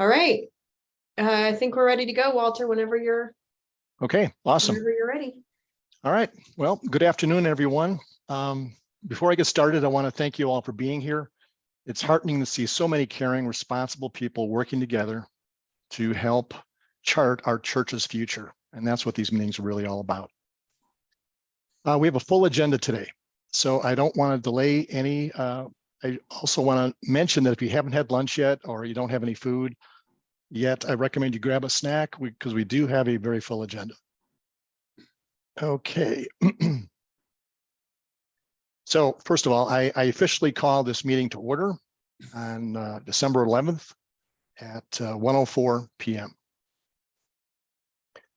All right. I think we're ready to go, Walter, whenever you're awesome. Whenever you're ready. All right. Well, good afternoon, everyone. Before I get started, I want to thank you all for being here. It's heartening to see so many caring, responsible people working together to help chart our church's future. And that's what these meetings are really all about. We have a full agenda today, so I don't want to delay any. I also want to mention that if you haven't had lunch yet or you don't have any food yet, I recommend you grab a snack because we do have a very full agenda. Okay. So first of all, I officially call this meeting to order on December 11th at 1:04 p.m.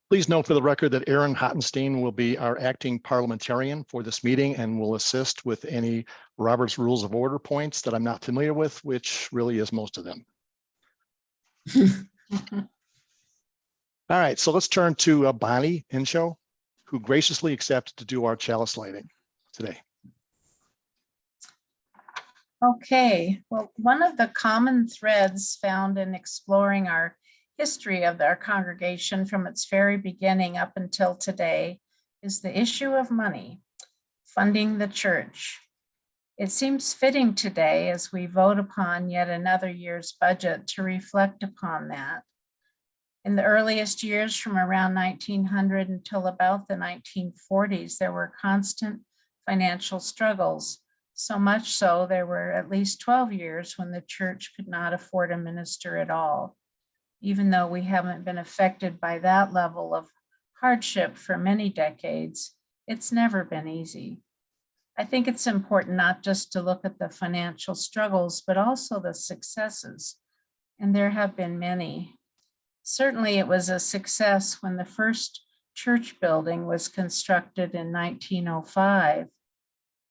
Please note for the record that Aaron Hottenstein will be our acting parliamentarian for this meeting and will assist with any Robert's Rules of Order points that I'm not familiar with, which really is most of them. All right, so let's turn to Bonnie Hinshaw, who graciously accepted to do our chalice lighting today. Okay, well, one of the common threads found in exploring our history of our congregation from its very beginning up until today is the issue of money, funding the church. It seems fitting today as we vote upon yet another year's budget to reflect upon that. In the earliest years from around 1900 until about the 1940s, there were constant financial struggles. So much so, there were at least 12 years when the church could not afford a minister at all. Even though we haven't been affected by that level of hardship for many decades, it's never been easy. I think it's important not just to look at the financial struggles, but also the successes, and there have been many. Certainly it was a success when the first church building was constructed in 1905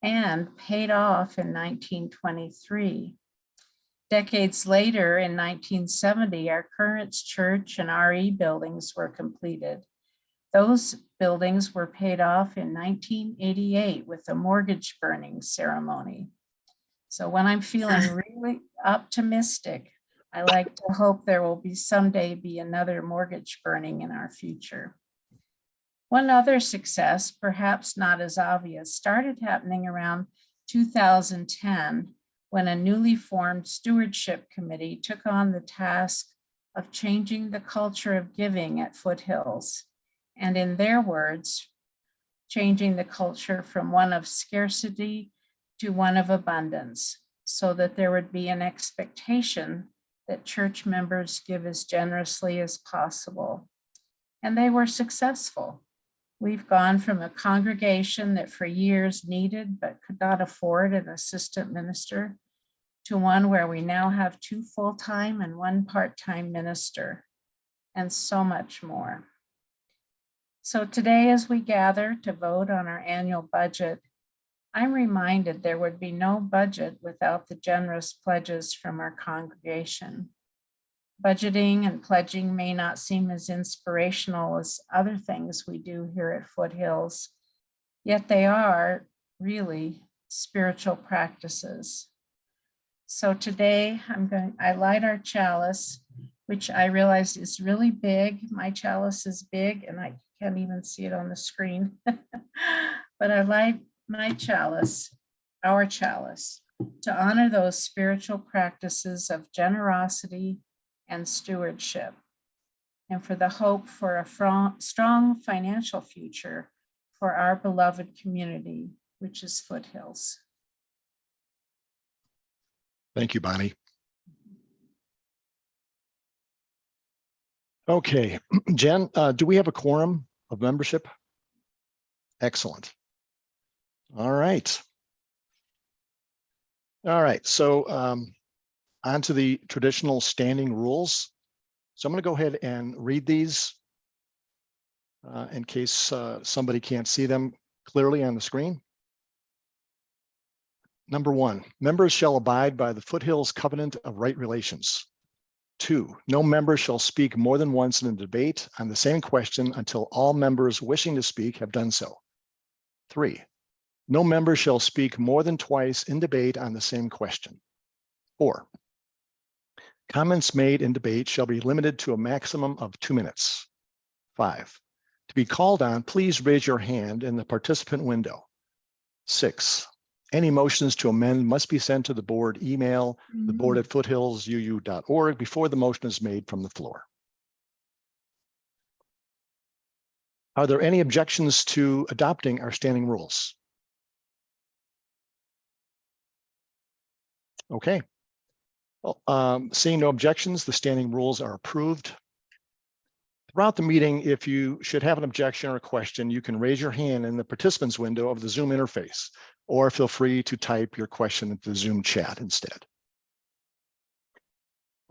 and paid off in 1923. Decades later, in 1970, our current church and RE buildings were completed. Those buildings were paid off in 1988 with a mortgage burning ceremony. So when I'm feeling really optimistic, I like to hope there will someday be another mortgage burning in our future. One other success, perhaps not as obvious, started happening around 2010 when a newly formed stewardship committee took on the task of changing the culture of giving at Foothills. And in their words, changing the culture from one of scarcity to one of abundance, so that there would be an expectation that church members give as generously as possible. And they were successful. We've gone from a congregation that for years needed but could not afford an assistant minister to one where we now have 2 full-time and 1 part-time minister, and so much more. So today, as we gather to vote on our annual budget, I'm reminded there would be no budget without the generous pledges from our congregation. Budgeting and pledging may not seem as inspirational as other things we do here at Foothills, yet they are really spiritual practices. So today I light our chalice, which I realized is really big. My chalice is big and I can't even see it on the screen, but I light my chalice, our chalice, to honor those spiritual practices of generosity and stewardship, and for the hope for a strong financial future for our beloved community, which is Foothills. Thank you, Bonnie. Okay, Jen, do we have a quorum of membership? Excellent. All right. All right, so on to the traditional standing rules. So I'm going to go ahead and read these in case somebody can't see them clearly on the screen. Number 1, members shall abide by the Foothills Covenant of Right Relations. 2, no member shall speak more than once in a debate on the same question until all members wishing to speak have done so. 3, no member shall speak more than twice in debate on the same question. 4, Comments made in debate shall be limited to a maximum of 2 minutes. 5, to be called on, please raise your hand in the participant window. 6, any motions to amend must be sent to the board email, theboard@foothillsuu.org before the motion is made from the floor. Are there any objections to adopting our standing rules? Okay. Well, seeing no objections, the standing rules are approved. Throughout the meeting, if you should have an objection or a question, you can raise your hand in the participants window of the Zoom interface, or feel free to type your question into the Zoom chat instead.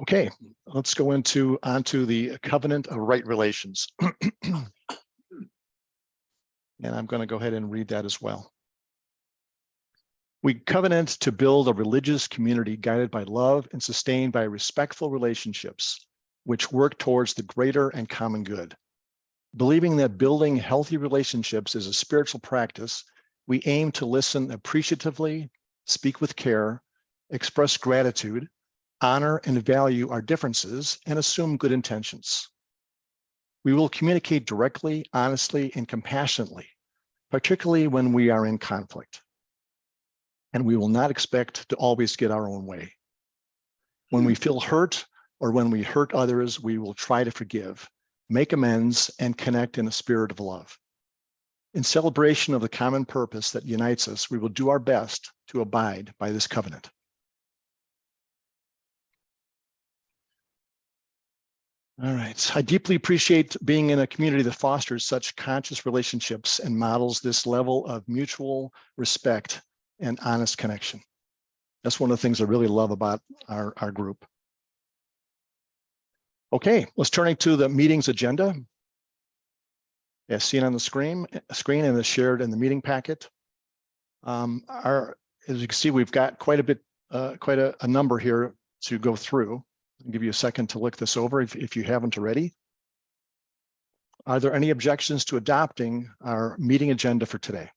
Okay, let's go onto the covenant of right relations. And I'm going to go ahead and read that as well. We covenant to build a religious community guided by love and sustained by respectful relationships, which work towards the greater and common good. Believing that building healthy relationships is a spiritual practice, we aim to listen appreciatively, speak with care, express gratitude, honor and value our differences, and assume good intentions. We will communicate directly, honestly, and compassionately, particularly when we are in conflict. And we will not expect to always get our own way. When we feel hurt or when we hurt others, we will try to forgive, make amends, and connect in a spirit of love. In celebration of the common purpose that unites us, we will do our best to abide by this covenant. All right. I deeply appreciate being in a community that fosters such conscious relationships and models this level of mutual respect and honest connection. That's one of the things I really love about our group. Okay, let's turn to the meeting's agenda. As seen on the screen and is shared in the meeting packet. As you can see, we've got quite a number here to go through. I'll give you a second to look this over if you haven't already. Are there any objections to adopting our meeting agenda for today?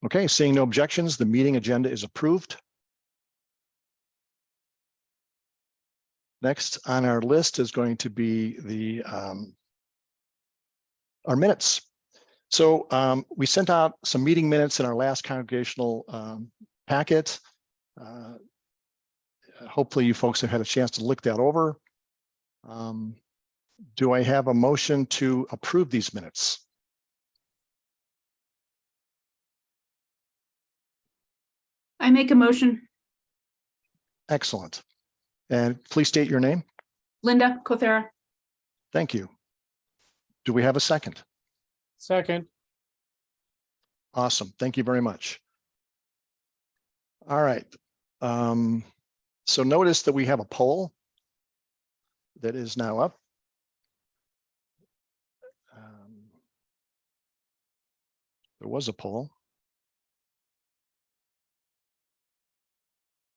Okay, seeing no objections, the meeting agenda is approved. Next on our list is going to be our minutes. So we sent out some meeting minutes in our last congregational packet. Hopefully you folks have had a chance to look that over. Do I have a motion to approve these minutes? I make a motion. Excellent. And please state your name. Linda Cothera. Thank you. Do we have a second? Second. Awesome. Thank you very much. All right. So notice that we have a poll that is now up. There was a poll.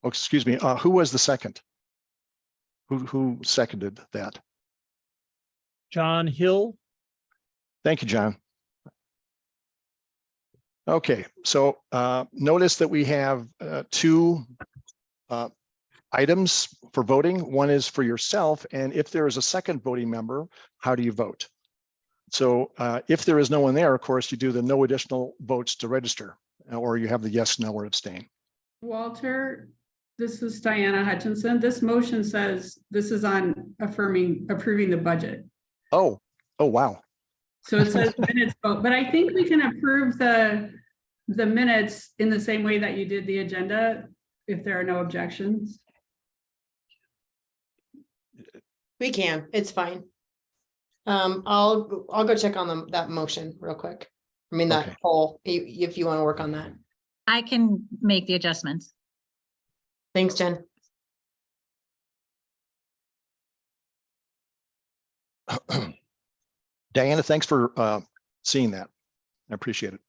Oh, excuse me. Who was the second? Who seconded that? John Hill. Thank you, John. Okay, so notice that we have two items for voting. One is for yourself, and if there is a second voting member, how do you vote? So if there is no one there, of course, you do the no additional votes to register, or you have the yes, no, or abstain. Walter, this is Diana Hutchinson. This motion says this is on approving the budget. Oh, wow. So it says minutes vote, but I think we can approve the minutes in the same way that you did the agenda if there are no objections. We can, it's fine. I'll go check on that motion real quick. I mean, that Okay. poll, if you want to work on that. I can make the adjustments. Thanks, Jen. Diana, thanks for seeing that. I appreciate it.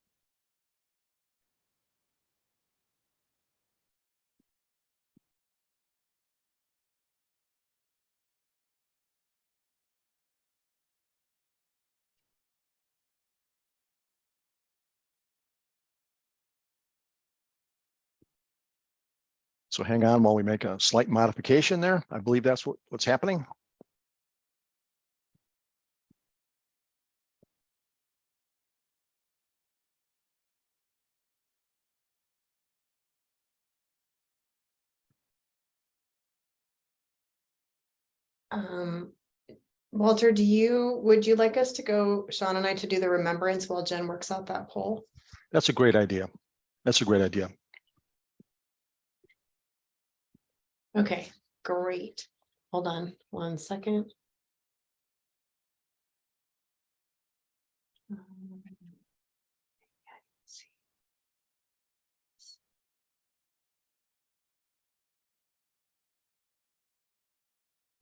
So hang on while we make a slight modification there. I believe that's what's happening. Walter, would you like us to go, Sean and I, to do the remembrance while Jen works out that poll? That's a great idea. That's a great idea. Okay, great. Hold on 1 second.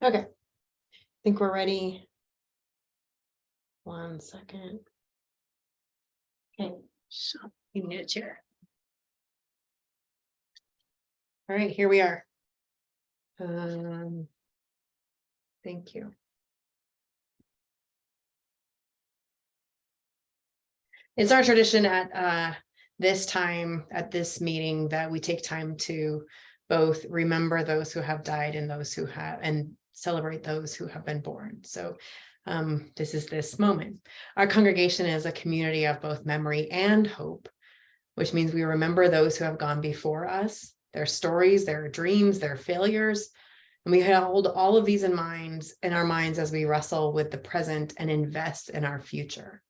Okay, I think we're ready. 1 second. Okay, so you need a chair. All right, here we are. Thank you. It's our tradition at this time, at this meeting, that we take time to both remember those who have died and those who have, and celebrate those who have been born. So this is this moment. Our congregation is a community of both memory and hope, which means we remember those who have gone before us, their stories, their dreams, their failures. And we hold all of these in our minds as we wrestle with the present and invest in our future.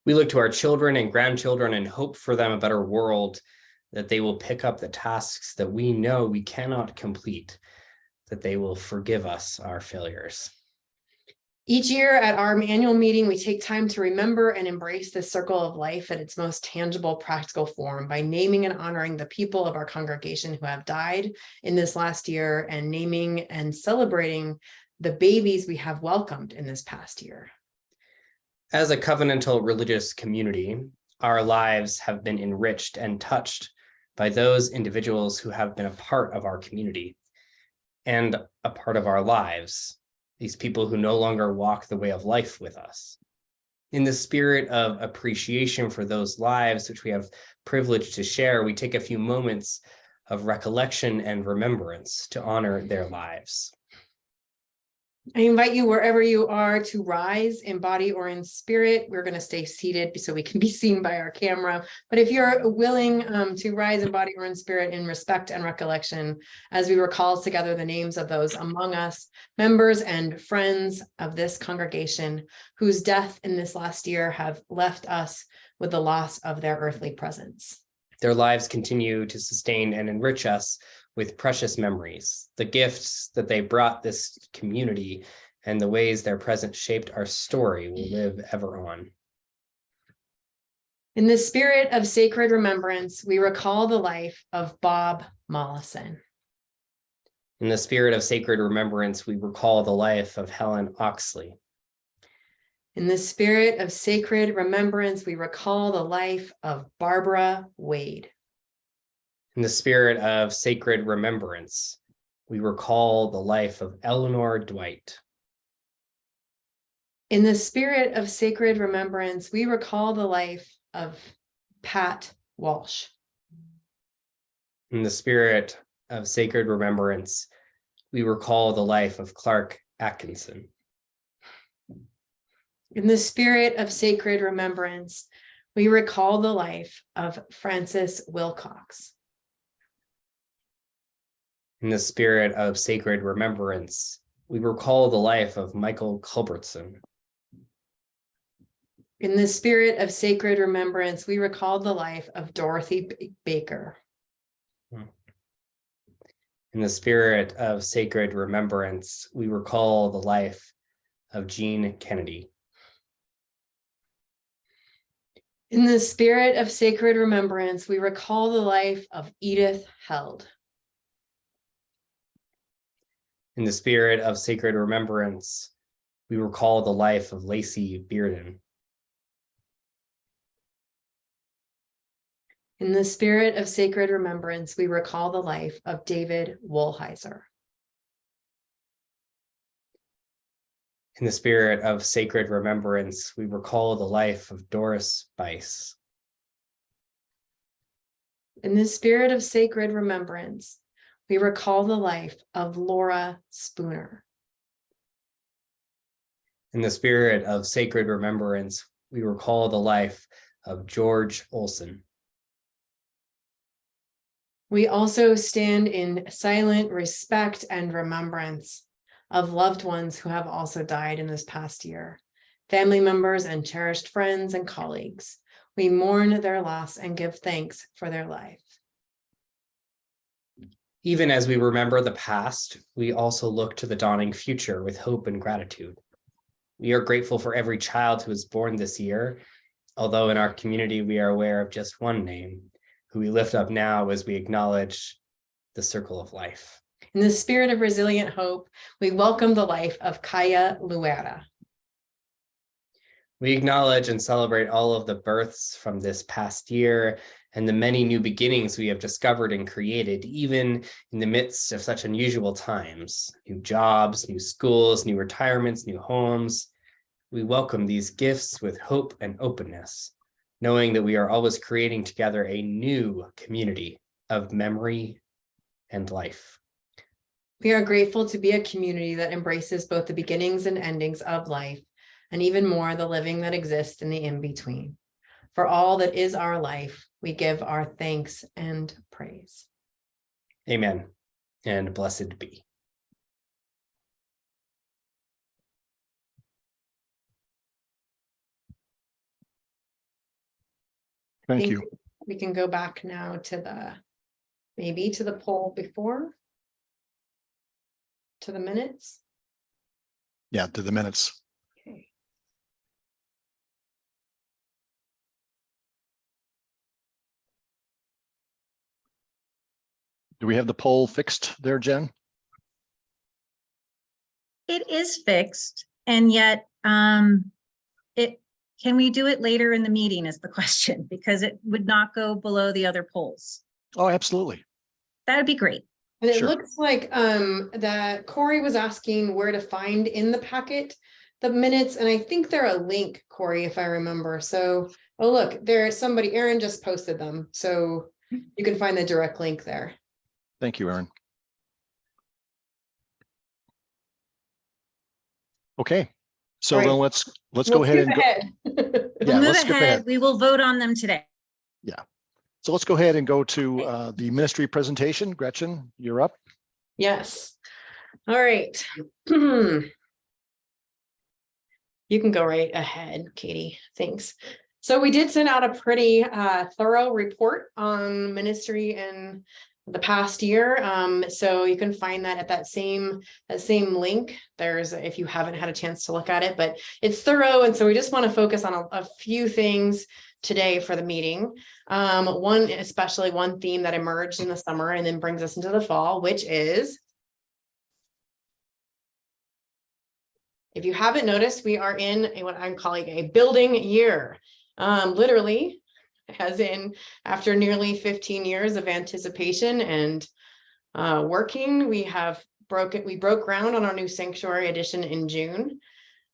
We look to our children and grandchildren and hope for them a better world, that they will pick up the tasks that we know we cannot complete, that they will forgive us our failures. Each year at our annual meeting, we take time to remember and embrace this circle of life at its most tangible, practical form by naming and honoring the people of our congregation who have died in this last year, and naming and celebrating the babies we have welcomed in this past year. As a covenantal religious community, our lives have been enriched and touched by those individuals who have been a part of our community and a part of our lives, these people who no longer walk the way of life with us. In the spirit of appreciation for those lives which we have privilege to share, we take a few moments of recollection and remembrance to honor their lives. I invite you, wherever you are, to rise in body or in spirit. We're going to stay seated so we can be seen by our camera. But if you're willing to rise in body or in spirit, in respect and recollection, as we recall together the names of those among us, members and friends of this congregation, whose death in this last year have left us with the loss of their earthly presence. Their lives continue to sustain and enrich us with precious memories, the gifts that they brought this community, and the ways their presence shaped our story will live ever on. In the spirit of sacred remembrance, we recall the life of Bob Mollison. In the spirit of sacred remembrance, we recall the life of Helen Oxley. In the spirit of sacred remembrance, we recall the life of Barbara Wade. In the spirit of sacred remembrance, we recall the life of Eleanor Dwight. In the spirit of sacred remembrance, we recall the life of Pat Walsh. In the spirit of sacred remembrance, we recall the life of Clark Atkinson. In the spirit of sacred remembrance, we recall the life of Frances Wilcox. In the spirit of sacred remembrance, we recall the life of Michael Culbertson. In the spirit of sacred remembrance, we recall the life of Dorothy Baker. In the spirit of sacred remembrance, we recall the life of Jean Kennedy. In the spirit of sacred remembrance, we recall the life of Edith Held. In the spirit of sacred remembrance, we recall the life of Lacey Bearden. In the spirit of sacred remembrance, we recall the life of David Woolheiser. In the spirit of sacred remembrance, we recall the life of Doris Bice. In the spirit of sacred remembrance, we recall the life of Laura Spooner. In the spirit of sacred remembrance, we recall the life of George Olson. We also stand in silent respect and remembrance of loved ones who have also died in this past year, family members and cherished friends and colleagues. We mourn their loss and give thanks for their life. Even as we remember the past, we also look to the dawning future with hope and gratitude. We are grateful for every child who was born this year, although in our community we are aware of just one name, who we lift up now as we acknowledge the circle of life. In the spirit of resilient hope, we welcome the life of Kaya Luera. We acknowledge and celebrate all of the births from this past year and the many new beginnings we have discovered and created, even in the midst of such unusual times. New jobs, new schools, new retirements, new homes. We welcome these gifts with hope and openness, knowing that we are always creating together a new community of memory and life. We are grateful to be a community that embraces both the beginnings and endings of life, and even more, the living that exists in the in-between. For all that is our life, we give our thanks and praise. Amen, and blessed be. Thank you. We can go back now to maybe to the poll before, to the minutes. Yeah, to the minutes. Okay. Do we have the poll fixed there, Jen? It is fixed, and yet can we do it later in the meeting is the question, because it would not go below the other polls. Oh, absolutely. That would be great. And it Sure. looks like that Corey was asking where to find in the packet the minutes, and I think they're a link, Corey, if I remember. So, oh look, there's somebody, Aaron just posted them, so you can find the direct link there. Thank you, Aaron. Okay, so Right. then let's go ahead and go. Yeah, We'll move let's skip ahead. We will vote on them today. So let's go ahead and go to the ministry presentation. Gretchen, you're up. Yes. All right. You can go right ahead, Katie. Thanks. So we did send out a pretty thorough report on ministry in the past year. So you can find that at that same link. There's, if you haven't had a chance to look at it, but it's thorough. And so we just want to focus on a few things today for the meeting. Especially one theme that emerged in the summer and then brings us into the fall, which is, if you haven't noticed, we are in what I'm calling a building year. Literally, as in after nearly 15 years of anticipation and working, we broke ground on our new sanctuary addition in June.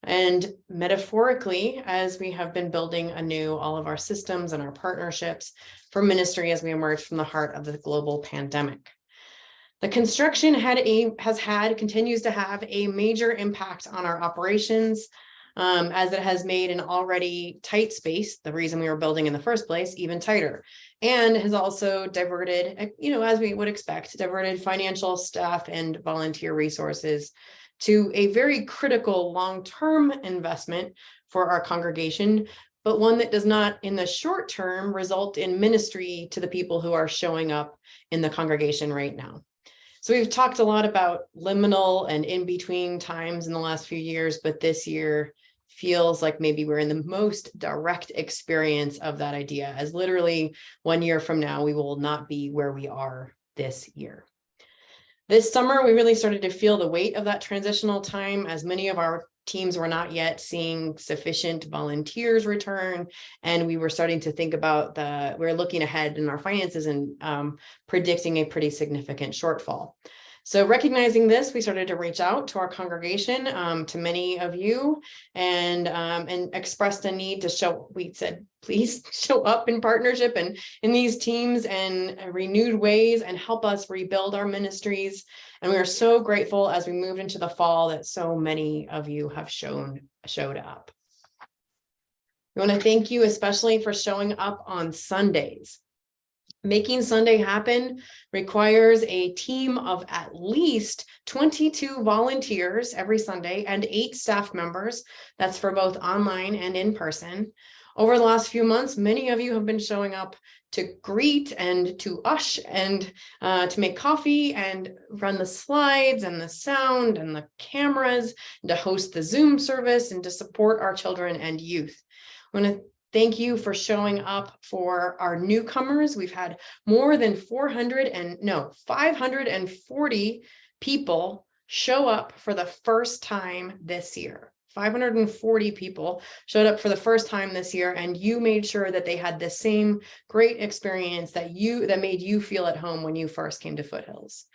And metaphorically, as we have been building anew all of our systems and our partnerships for ministry as we emerge from the heart of the global pandemic. The construction continues to have a major impact on our operations, as it has made an already tight space, the reason we were building in the first place, even tighter, and has also diverted, as we would expect, diverted financial, staff, and volunteer resources to a very critical long-term investment for our congregation, but one that does not in the short term result in ministry to the people who are showing up in the congregation right now. So we've talked a lot about liminal and in-between times in the last few years, but this year feels like maybe we're in the most direct experience of that idea, as literally 1 year from now, we will not be where we are this year. This summer, we really started to feel the weight of that transitional time, as many of our teams were not yet seeing sufficient volunteers return. And we were starting to think about we're looking ahead in our finances and predicting a pretty significant shortfall. So recognizing this, we started to reach out to our congregation, to many of you, and expressed a need to show. We said, please show up in partnership and in these teams and renewed ways, and help us rebuild our ministries. And we are so grateful as we moved into the fall that so many of you have showed up. We want to thank you especially for showing up on Sundays. Making Sunday happen requires a team of at least 22 volunteers every Sunday and 8 staff members. That's for both online and in person. Over the last few months, many of you have been showing up to greet and to ush and to make coffee and run the slides and the sound and the cameras, and to host the Zoom service and to support our children and youth. I want to thank you for showing up for our newcomers. We've had more than 540 people show up for the first time this year. 540 people showed up for the first time this year, and you made sure that they had the same great experience that made you feel at home when you first came to Foothills.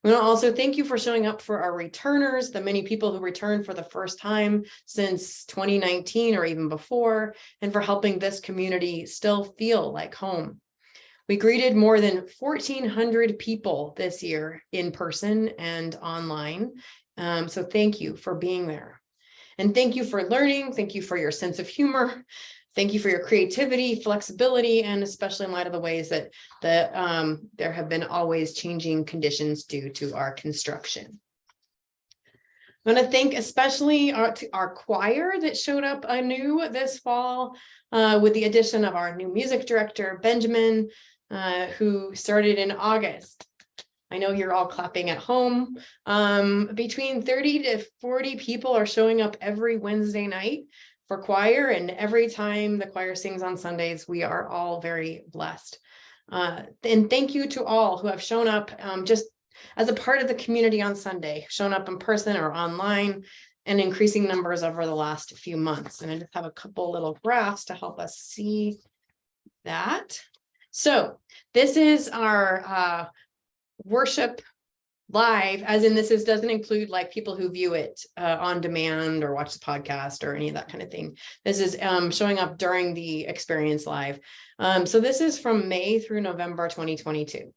We want to also thank you for showing up for our returners, the many people who returned for the first time since 2019 or even before, and for helping this community still feel like home. We greeted more than 1,400 people this year in person and online. So thank you for being there. And thank you for learning. Thank you for your sense of humor. Thank you for your creativity, flexibility, and especially in light of the ways that there have been always changing conditions due to our construction. I want to thank especially our choir that showed up anew this fall with the addition of our new music director, Benjamin, who started in August. I know you're all clapping at home. Between 30 to 40 people are showing up every Wednesday night for choir, and every time the choir sings on Sundays, we are all very blessed. And thank you to all who have shown up just as a part of the community on Sunday, shown up in person or online, and increasing numbers over the last few months. And I just have a couple little graphs to help us see that. So this is our worship live, as in this doesn't include like people who view it on demand or watch the podcast or any of that kind of thing. This is showing up during the experience live. So this is from May through November 2022.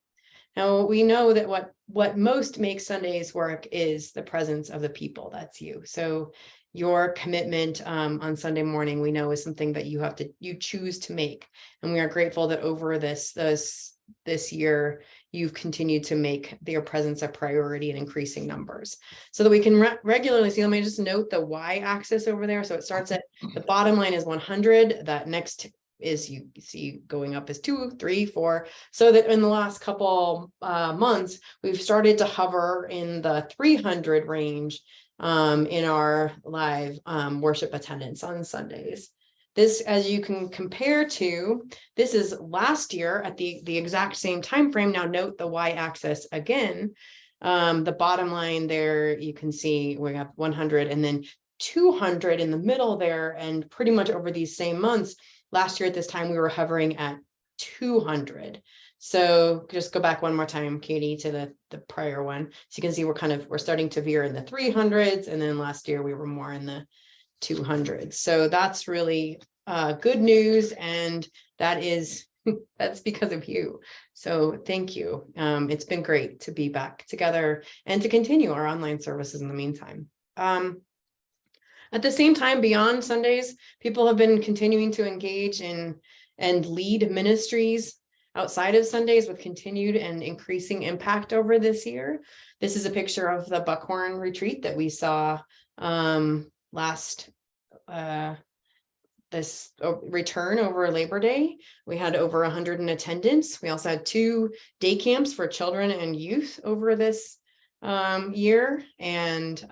Now we know that what most makes Sundays work is the presence of the people. That's you. So your commitment on Sunday morning, we know, is something that you choose to make, and we are grateful that over this year you've continued to make their presence a priority in increasing numbers, so that we can regularly see. Let me just note the y-axis over there. So it starts at the bottom line is 100. That next is, you see going up is 2, 3, 4. So that in the last couple months, we've started to hover in the 300 range in our live worship attendance on Sundays. This, as you can compare to, this is last year at the exact same time frame. Now note the y-axis again. The bottom line there, you can see we have 100 and then 200 in the middle there, and pretty much over these same months. Last year at this time, we were hovering at 200. So just go back one more time, Katie, to the prior one. So you can see we're starting to veer in the 300s, and then last year we were more in the 200. So that's really good news, and that's because of you. So thank you. It's been great to be back together and to continue our online services in the meantime. At the same time, beyond Sundays, people have been continuing to engage in and lead ministries outside of Sundays with continued and increasing impact over this year. This is a picture of the Buckhorn retreat that we saw this return over Labor Day. We had over 100 in attendance. We also had 2 day camps for children and youth over this year, and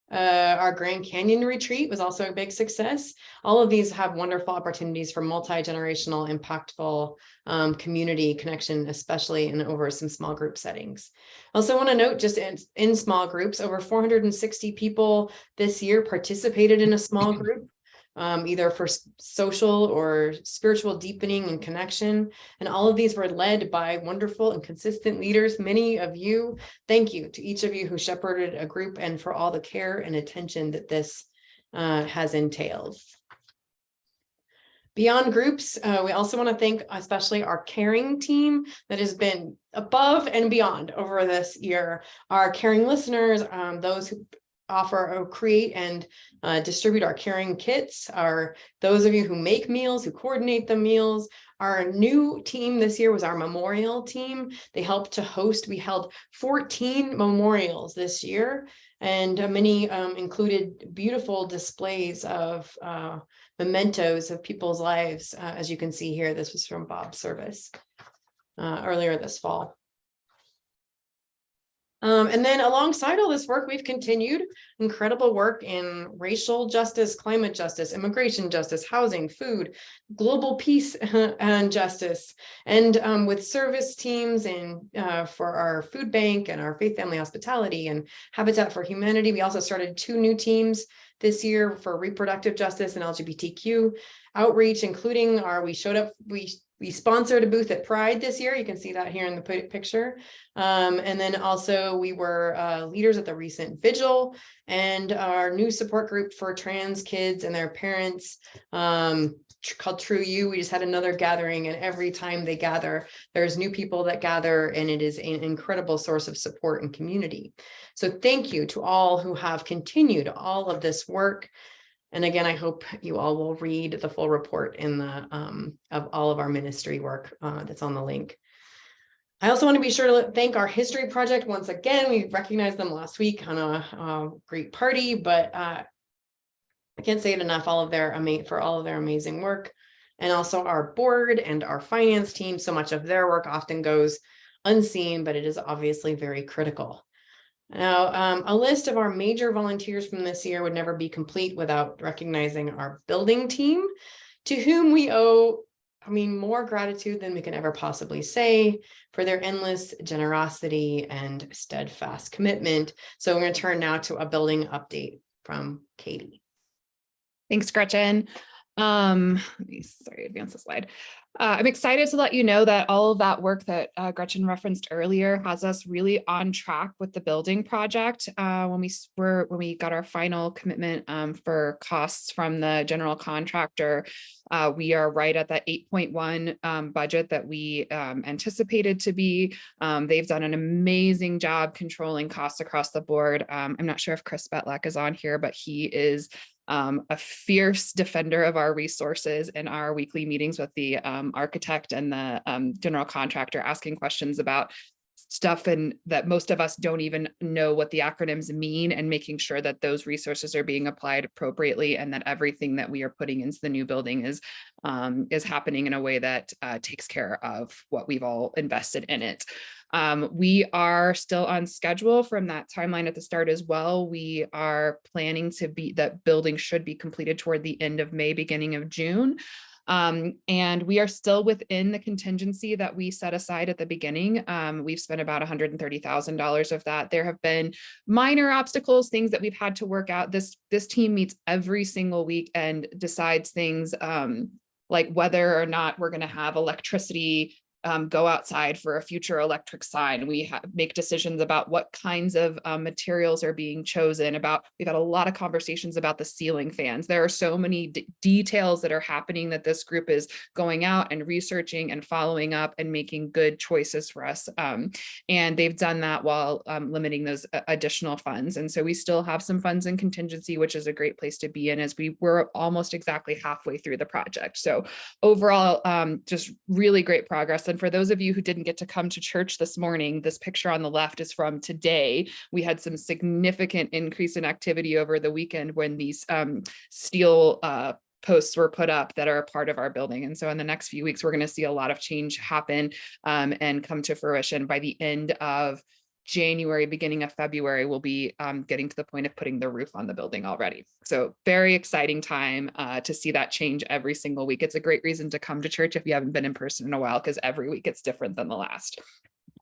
our Grand Canyon retreat was also a big success. All of these have wonderful opportunities for multi-generational, impactful community connection, especially in over some small group settings. I also want to note, just in small groups, over 460 people this year participated in a small group. either for social or spiritual deepening and connection. And all of these were led by wonderful and consistent leaders. Many of you, thank you to each of you who shepherded a group and for all the care and attention that this has entailed. Beyond groups, we also want to thank especially our caring team that has been above and beyond over this year. Our caring listeners, those who offer or create and distribute our caring kits, are those of you who make meals, who coordinate the meals. Our new team this year was our memorial team. They helped to host, we held 14 memorials this year, and many included beautiful displays of mementos of people's lives. As you can see here, this was from Bob's service earlier this fall. And then alongside all this work, we've continued incredible work in racial justice, climate justice, immigration justice, housing, food, global peace and justice, and with service teams and for our food bank and our faith family hospitality and Habitat for Humanity. We also started 2 new teams this year for reproductive justice and LGBTQ outreach, including we sponsored a booth at Pride this year. You can see that here in the picture. And then also we were leaders at the recent vigil, and our new support group for trans kids and their parents called True You. We just had another gathering, and every time they gather, there's new people that gather, and it is an incredible source of support and community. So thank you to all who have continued all of this work. And again, I hope you all will read the full report in the of all of our ministry work that's on the link. I also want to be sure to thank our history project once again. We recognized them last week on a great party, but I can't say it enough. For all of their amazing work, and also our board and our finance team. So much of their work often goes unseen, but it is obviously very critical. Now, a list of our major volunteers from this year would never be complete without recognizing our building team, to whom we owe, more gratitude than we can ever possibly say for their endless generosity and steadfast commitment. So we're going to turn now to a building update from Katie. Thanks, Gretchen. Advance the slide. I'm excited to let you know that all of that work that Gretchen referenced earlier has us really on track with the building project. When we got our final commitment for costs from the general contractor, we are right at that 8.1 budget that we anticipated to be. They've done an amazing job controlling costs across the board. I'm not sure if Chris Betlek is on here, but he is a fierce defender of our resources in our weekly meetings with the architect and the general contractor, asking questions about stuff and that most of us don't even know what the acronyms mean, and making sure that those resources are being applied appropriately, and that everything that we are putting into the new building is happening in a way that takes care of what we've all invested in it. We are still on schedule from that timeline at the start as well. We are planning that building should be completed toward the end of May, beginning of June. And we are still within the contingency that we set aside at the beginning. We've spent about $130,000 of that. There have been minor obstacles, things that we've had to work out. This team meets every single week and decides things like whether or not we're going to have electricity go outside for a future electric sign. We make decisions about what kinds of materials are being chosen. We've had a lot of conversations about the ceiling fans. There are so many details that are happening that this group is going out and researching and following up and making good choices for us. And they've done that while limiting those additional funds. And so we still have some funds in contingency, which is a great place to be in, as we were almost exactly halfway through the project. So overall, just really great progress. And for those of you who didn't get to come to church this morning, this picture on the left is from today. We had some significant increase in activity over the weekend when these steel posts were put up that are a part of our building. And so in the next few weeks, we're going to see a lot of change happen and come to fruition. By the end of January, beginning of February, we'll be getting to the point of putting the roof on the building already. So very exciting time to see that change every single week. It's a great reason to come to church if you haven't been in person in a while, because every week it's different than the last.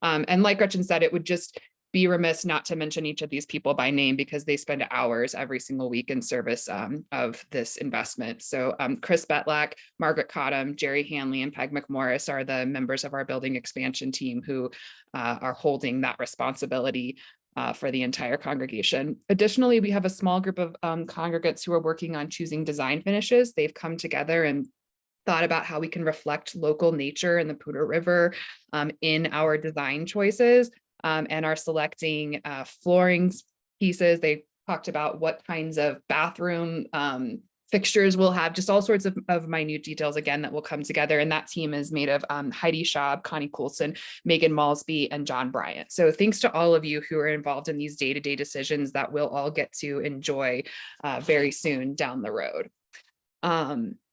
And like Gretchen said, it would just be remiss not to mention each of these people by name because they spend hours every single week in service of this investment. So Chris Betlak, Margaret Cottam, Jerry Hanley, and Peg McMorris are the members of our building expansion team who are holding that responsibility for the entire congregation. Additionally, we have a small group of congregants who are working on choosing design finishes. They've come together and thought about how we can reflect local nature in the Poudre River in our design choices, and are selecting flooring pieces. They talked about what kinds of bathroom fixtures we'll have, just all sorts of minute details, again, that will come together. And that team is made of Heidi Schaub, Connie Coulson, Megan Malsby, and John Bryant. So thanks to all of you who are involved in these day-to-day decisions that we'll all get to enjoy very soon down the road.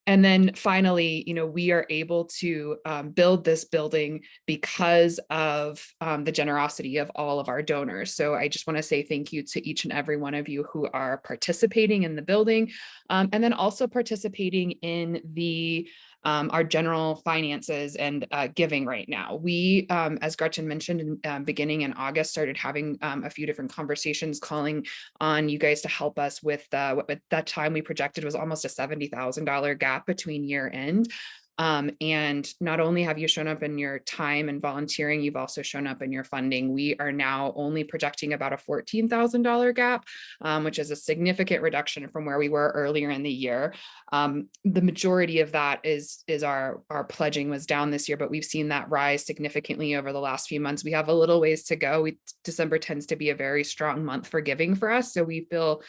And then finally, we are able to build this building because of the generosity of all of our donors. So I just want to say thank you to each and every one of you who are participating in the building, and then also participating in the our general finances and giving right now. We, as Gretchen mentioned, beginning in August, started having a few different conversations, calling on you guys to help us with what at that time we projected was almost a $70,000 gap between year end. And not only have you shown up in your time and volunteering, you've also shown up in your funding. We are now only projecting about a $14,000 gap, which is a significant reduction from where we were earlier in the year. The majority of that is our pledging was down this year, but we've seen that rise significantly over the last few months. We have a little ways to go. December tends to be a very strong month for giving for us. So we feel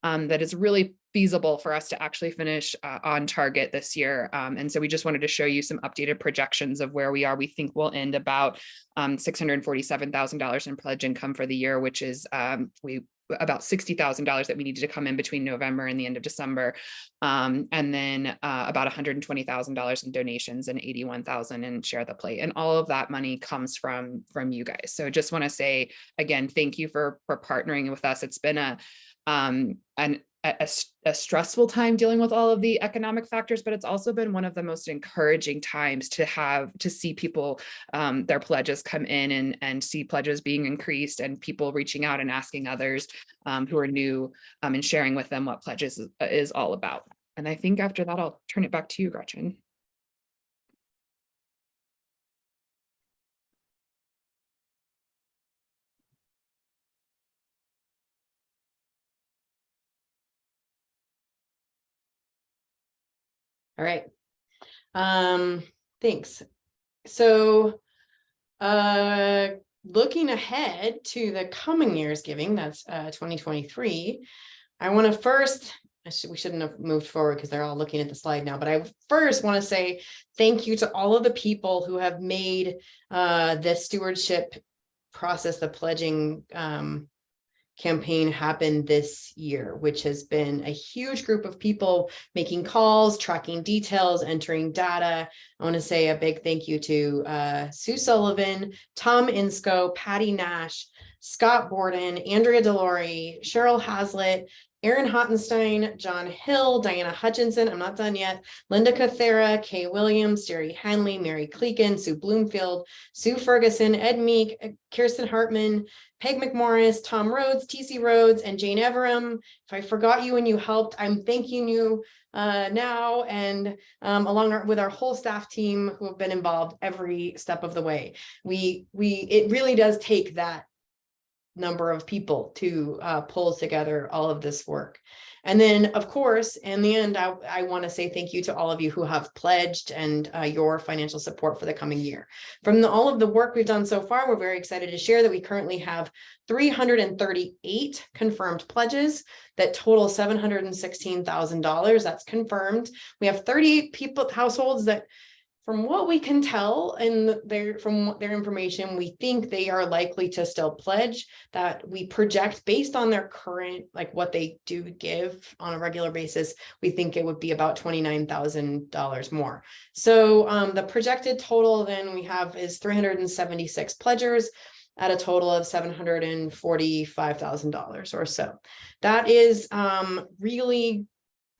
that it's really feasible for us to actually finish on target this year. And so we just wanted to show you some updated projections of where we are. We think we'll end about $647,000 in pledge income for the year, which is about $60,000 that we needed to come in between November and the end of December. And then about $120,000 in donations and $81,000 in Share the Plate. And all of that money comes from you guys. So just want to say, again, thank you for partnering with us. It's been a stressful time dealing with all of the economic factors, but it's also been one of the most encouraging times to see people, their pledges come in and see pledges being increased and people reaching out and asking others who are new and sharing with them what pledges is all about. And I think after that, I'll turn it back to you, Gretchen. All right. Thanks. So looking ahead to the coming year's giving, that's 2023, I want to first, we shouldn't have moved forward because they're all looking at the slide now, but I first want to say thank you to all of the people who have made this stewardship process, the pledging campaign happen this year, which has been a huge group of people making calls, tracking details, entering data. I want to say a big thank you to Sue Sullivan, Tom Insco, Patty Nash, Scott Borden, Andrea Delore, Cheryl Hazlitt, Aaron Hottenstein, John Hill, Diana Hutchinson, I'm not done yet, Linda Cathera, Kay Williams, Jerry Hanley, Mary Cleakin, Sue Bloomfield, Sue Ferguson, Ed Meek, Kirsten Hartman, Peg McMorris, Tom Rhodes, TC Rhodes, and Jane Everham. If I forgot you and you helped, I'm thanking you now, and along with our whole staff team who have been involved every step of the way. It really does take that number of people to pull together all of this work. And then, of course, in the end, I want to say thank you to all of you who have pledged and your financial support for the coming year. From all of the work we've done so far, we're very excited to share that we currently have 338 confirmed pledges that total $716,000. That's confirmed. We have 38 households that, from what we can tell from their information, we think they are likely to still pledge, that we project based on their current, like what they do give on a regular basis. We think it would be about $29,000 more. So the projected total then we have is 376 pledgers at a total of $745,000 or so. That is really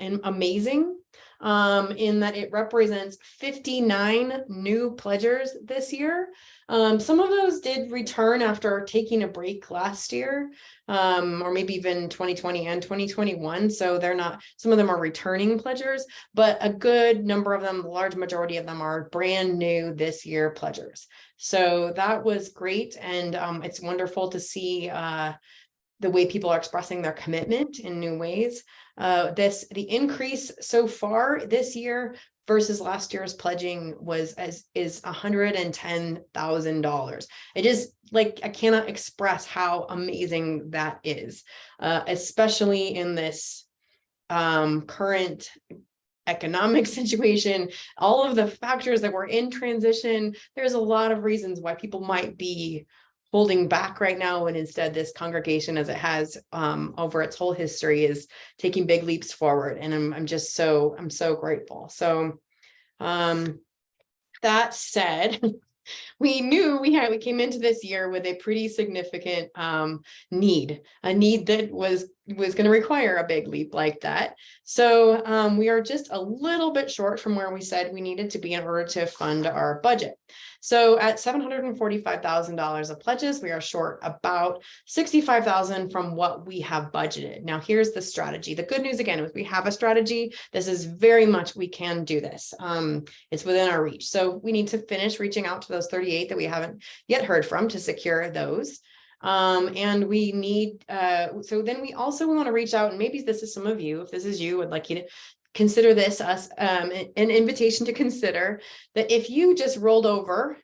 amazing. in that it represents 59 new pledgers this year. Some of those did return after taking a break last year, or maybe even 2020 and 2021. So they're not, some of them are returning pledgers, but a good number of them, the large majority of them are brand new this year pledgers. So that was great. And it's wonderful to see the way people are expressing their commitment in new ways. The increase so far this year versus last year's pledging is $110,000. It is like, I cannot express how amazing that is, especially in this current economic situation, all of the factors that we're in transition. There's a lot of reasons why people might be holding back right now, and instead this congregation, as it has over its whole history, is taking big leaps forward. And I'm so grateful. So that said, we knew we came into this year with a pretty significant need, a need that was going to require a big leap like that. So we are just a little bit short from where we said we needed to be in order to fund our budget. So at $745,000 of pledges, we are short about $65,000 from what we have budgeted. Now, here's the strategy. The good news again is we have a strategy. This is very much, we can do this. It's within our reach. So we need to finish reaching out to those 38 that we haven't yet heard from to secure those. And we need, so then we also want to reach out, and maybe this is some of you, if this is you, I'd like you to consider this as an invitation to consider that if you just rolled over,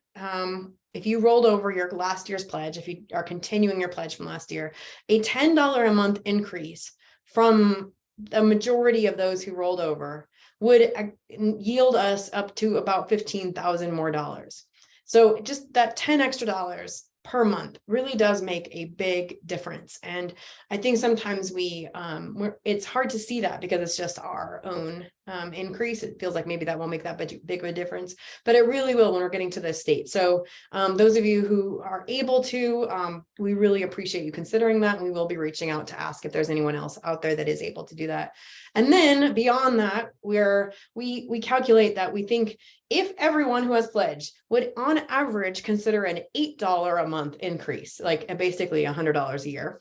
if you rolled over your last year's pledge, if you are continuing your pledge from last year, a $10 a month increase from the majority of those who rolled over would yield us up to about $15,000 more dollars. So just that 10 extra dollars per month really does make a big difference. And I think sometimes it's hard to see that because it's just our own increase. It feels like maybe that won't make that big of a difference, but it really will when we're getting to this state. So those of you who are able to, we really appreciate you considering that. And we will be reaching out to ask if there's anyone else out there that is able to do that. And then beyond that, we calculate that we think if everyone who has pledged would on average consider an $8 a month increase, like basically $100 a year,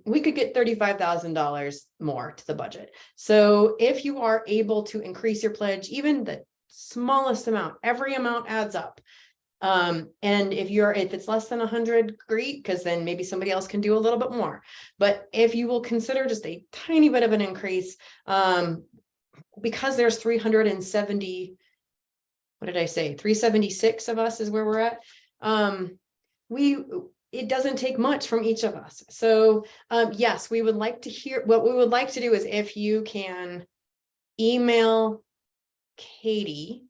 we could get $35,000 more to the budget. So if you are able to increase your pledge, even the smallest amount, every amount adds up. And if it's less than 100, great, because then maybe somebody else can do a little bit more. But if you will consider just a tiny bit of an increase, because there's 370, what did I say? 376 of us is where we're at. It doesn't take much from each of us. So yes, we would like to hear, what we would like to do is if you can email Katie.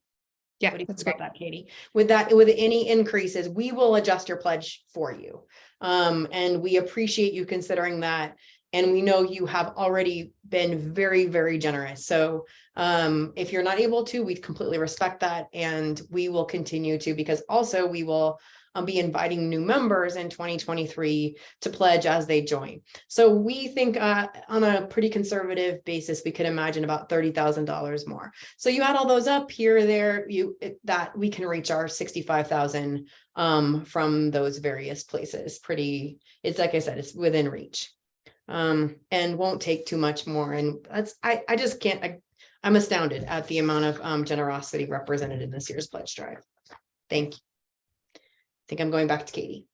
Yeah, What do you that's think great. about that, Katie? With any increases, we will adjust your pledge for you. And we appreciate you considering that. And we know you have already been very, very generous. So if you're not able to, we completely respect that. And we will continue to, because also we will be inviting new members in 2023 to pledge as they join. So we think on a pretty conservative basis, we could imagine about $30,000 more. So you add all those up here, there, that we can reach our 65,000 from those various places. It's like I said, it's within reach. And won't take too much more. And I just can't, I'm astounded at the amount of generosity represented in this year's pledge drive. Thank you. I think I'm going back to Katie.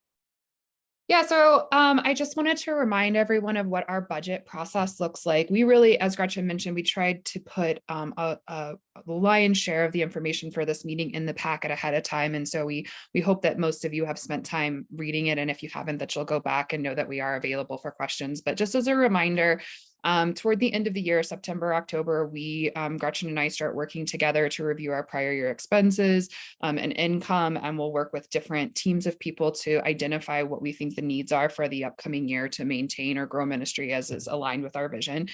Yeah, so I just wanted to remind everyone of what our budget process looks like. We really, as Gretchen mentioned, we tried to put the lion's share of the information for this meeting in the packet ahead of time. And so we hope that most of you have spent time reading it. And if you haven't, that you'll go back and know that we are available for questions. But just as a reminder, toward the end of the year, September, October, Gretchen and I start working together to review our prior year expenses and income, and we'll work with different teams of people to identify what we think the needs are for the upcoming year to maintain or grow ministry as is aligned with our vision.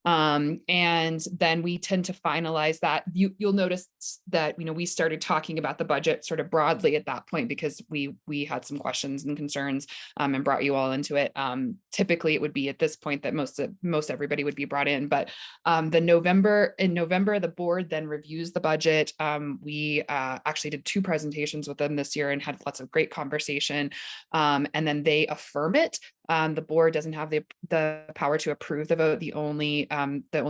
And then we tend to finalize that. You'll notice that, we started talking about the budget sort of broadly at that point because we had some questions and concerns and brought you all into it. Typically it would be at this point that most everybody would be brought in, but in November, the board then reviews the budget. We actually did 2 presentations with them this year and had lots of great conversation. And then they affirm it. The board doesn't have the power to approve the vote. The only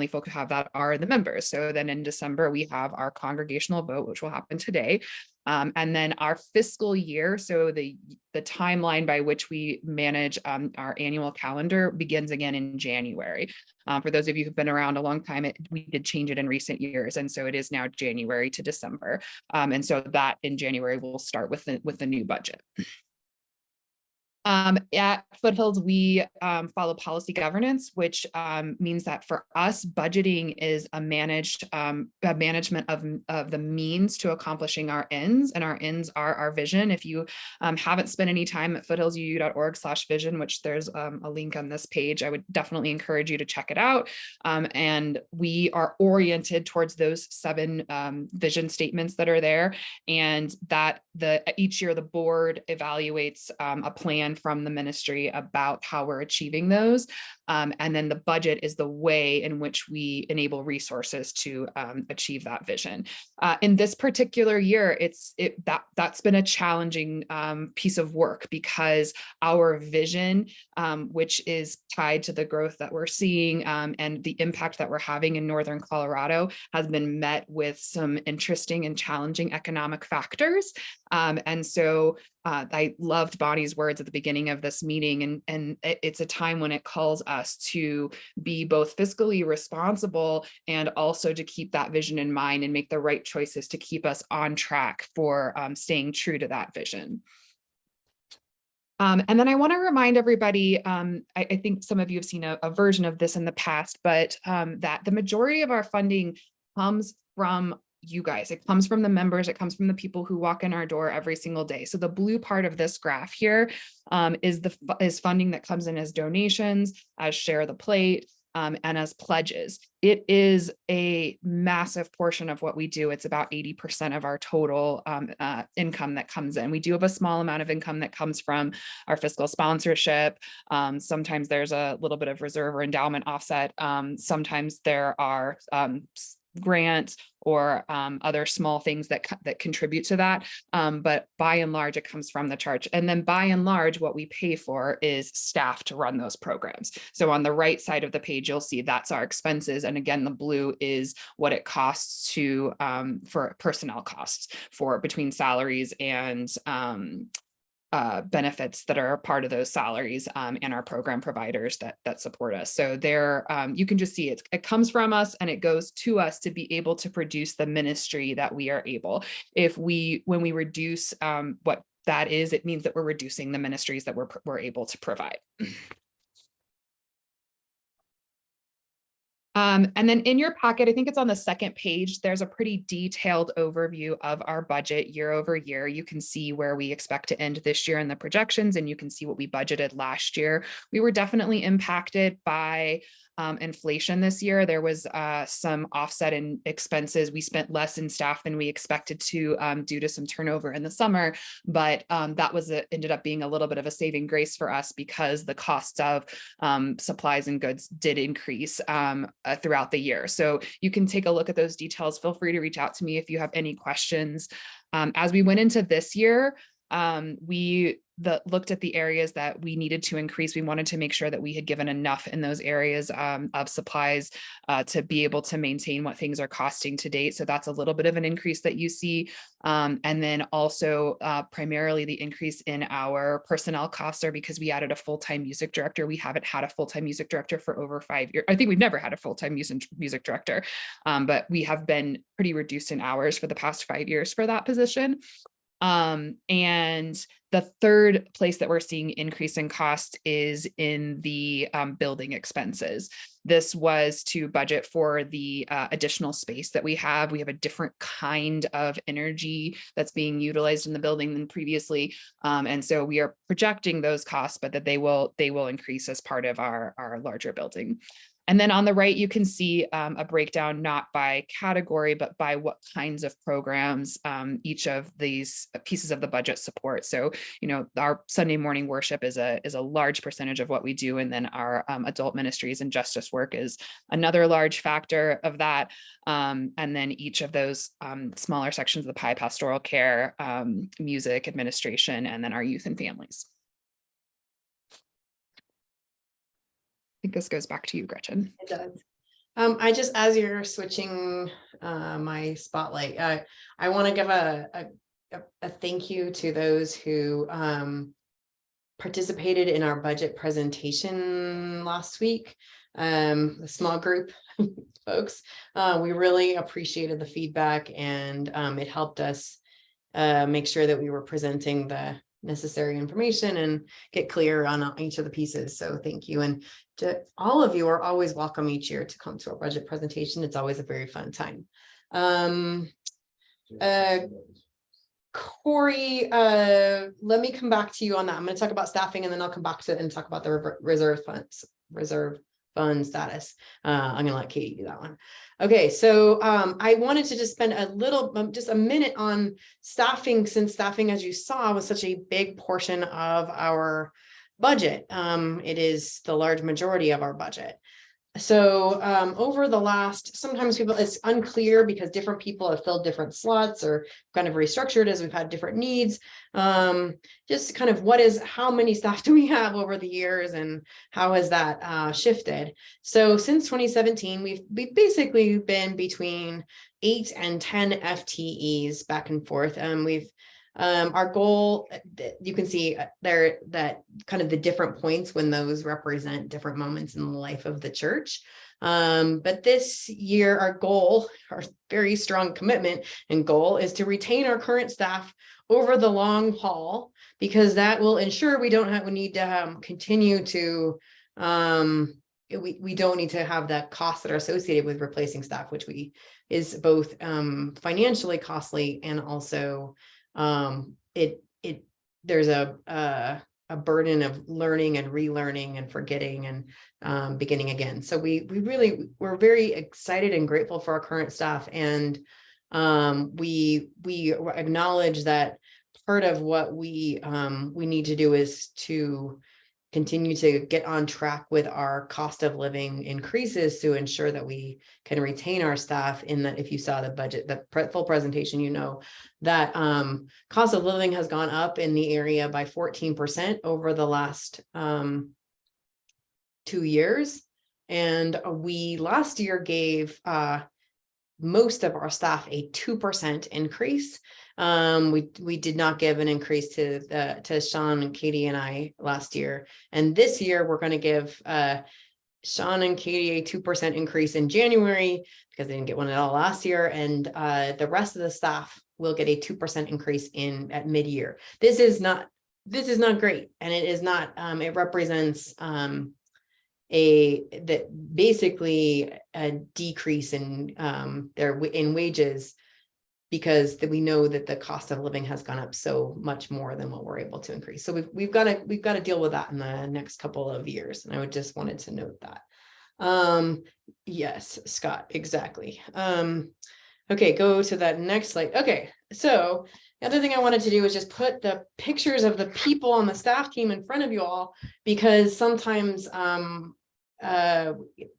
folks who have that are the members. So then in December, we have our congregational vote, which will happen today. And then our fiscal year, so the timeline by which we manage our annual calendar begins again in January. For those of you who've been around a long time, we did change it in recent years. And so it is now January to December. And so that in January, we'll start with the new budget. At Foothills, we follow policy governance, which means that for us, budgeting is a management of the means to accomplishing our ends, and our ends are our vision. If you haven't spent any time at foothillsuu.org/vision, which there's a link on this page, I would definitely encourage you to check it out. And we are oriented towards those 7 vision statements that are there, and that each year the board evaluates a plan from the ministry about how we're achieving those. And then the budget is the way in which we enable resources to achieve that vision. In this particular year, that's been a challenging piece of work because our vision, which is tied to the growth that we're seeing and the impact that we're having in Northern Colorado, has been met with some interesting and challenging economic factors. And so I loved Bonnie's words at the beginning of this meeting, and it's a time when it calls us to be both fiscally responsible and also to keep that vision in mind and make the right choices to keep us on track for staying true to that vision. And then I want to remind everybody, I think some of you have seen a version of this in the past, but that the majority of our funding comes from you guys. It comes from the members. It comes from the people who walk in our door every single day. So the blue part of this graph here is funding that comes in as donations, as share the plate, and as pledges. It is a massive portion of what we do. It's about 80% of our total income that comes in. We do have a small amount of income that comes from our fiscal sponsorship. Sometimes there's a little bit of reserve or endowment offset. Sometimes there are grants or other small things that contribute to that. But by and large, it comes from the church. And then by and large, what we pay for is staff to run those programs. So on the right side of the page, you'll see that's our expenses. And again, the blue is what it costs to for personnel costs for between salaries and benefits that are part of those salaries and our program providers that support us. So there, you can just see it comes from us and it goes to us to be able to produce the ministry that we are able. When we reduce what that is, it means that we're reducing the ministries that we're able to provide. And then in your packet, I think it's on the second page, there's a pretty detailed overview of our budget year over year. You can see where we expect to end this year in the projections, and you can see what we budgeted last year. We were definitely impacted by inflation this year. There was some offset in expenses. We spent less in staff than we expected to due to some turnover in the summer, but that ended up being a little bit of a saving grace for us because the costs of supplies and goods did increase throughout the year. So you can take a look at those details. Feel free to reach out to me if you have any questions. As we went into this year, we looked at the areas that we needed to increase. We wanted to make sure that we had given enough in those areas of supplies to be able to maintain what things are costing to date. So that's a little bit of an increase that you see. And then also primarily the increase in our personnel costs are because we added a full-time music director. We haven't had a full-time music director for over 5 years. I think we've never had a full-time music director, but we have been pretty reduced in hours for the past 5 years for that position. And the third place that we're seeing increase in cost is in the building expenses. This was to budget for the additional space that we have. We have a different kind of energy that's being utilized in the building than previously. And so we are projecting those costs, but that they will increase as part of our larger building. And then on the right, you can see a breakdown not by category, but by what kinds of programs each of these pieces of the budget support. So, our Sunday morning worship is a large percentage of what we do. And then our adult ministries and justice work is another large factor of that. And then each of those smaller sections of the pie, pastoral care, music, administration, and then our youth and families. I think this goes back to you, Gretchen. It does. I just, as you're switching my spotlight, I want to give a thank you to those who participated in our budget presentation last week. The small group folks, we really appreciated the feedback, and it helped us make sure that we were presenting the necessary information and get clear on each of the pieces. So thank you. And to all of you are always welcome each year to come to our budget presentation. It's always a very fun time. Corey, let me come back to you on that. I'm going to talk about staffing, and then I'll come back to and talk about the reserve fund status. I'm going to let Katie do that one. Okay, so I wanted to just spend just a minute on staffing, since staffing, as you saw, was such a big portion of our budget. It is the large majority of our budget. So over the last, sometimes it's unclear because different people have filled different slots or kind of restructured as we've had different needs. Just kind of how many staff do we have over the years, and how has that shifted? So since 2017, we've basically been between 8 and 10 FTEs back and forth. Our goal, you can see there that kind of the different points when those represent different moments in the life of the church. But this year, our goal, our very strong commitment and goal, is to retain our current staff over the long haul, because that will ensure we need to continue to, we don't need to have the costs that are associated with replacing staff, which is both financially costly, and also there's a burden of learning and relearning and forgetting and beginning again. So we're very excited and grateful for our current staff, and we acknowledge that part of what we need to do is to continue to get on track with our cost of living increases to ensure that we can retain our staff. In that, if you saw the budget, the full presentation, that cost of living has gone up in the area by 14% over the last 2 years. And we last year gave most of our staff a 2% increase. We did not give an increase to Sean and Katie and I last year. And this year we're going to give Sean and Katie a 2% increase in January, because they didn't get one at all last year. And the rest of the staff will get a 2% increase at mid-year. This is not great. And it is not, it represents basically a decrease in wages, because we know that the cost of living has gone up so much more than what we're able to increase. So we've got to deal with that in the next couple of years. And I would just wanted to note that. Yes, Scott, exactly. Okay, go to that next slide. Okay, so the other thing I wanted to do is just put the pictures of the people on the staff team in front of you all, because sometimes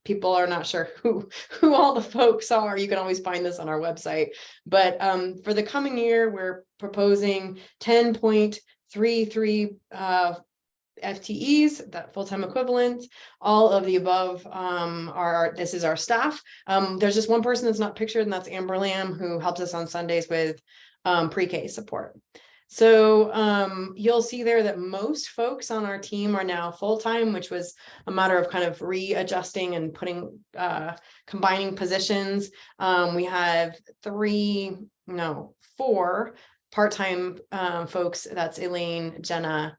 people are not sure who all the folks are. You can always find this on our website, but for the coming year, we're proposing 10.33 FTEs, that full-time equivalent. All of the above this is our staff. There's just one person that's not pictured, and that's Amber Lamb, who helps us on Sundays with pre-K support. So you'll see there that most folks on our team are now full-time, which was a matter of kind of readjusting and combining positions. We have 4 part-time folks. That's Elaine, Jenna,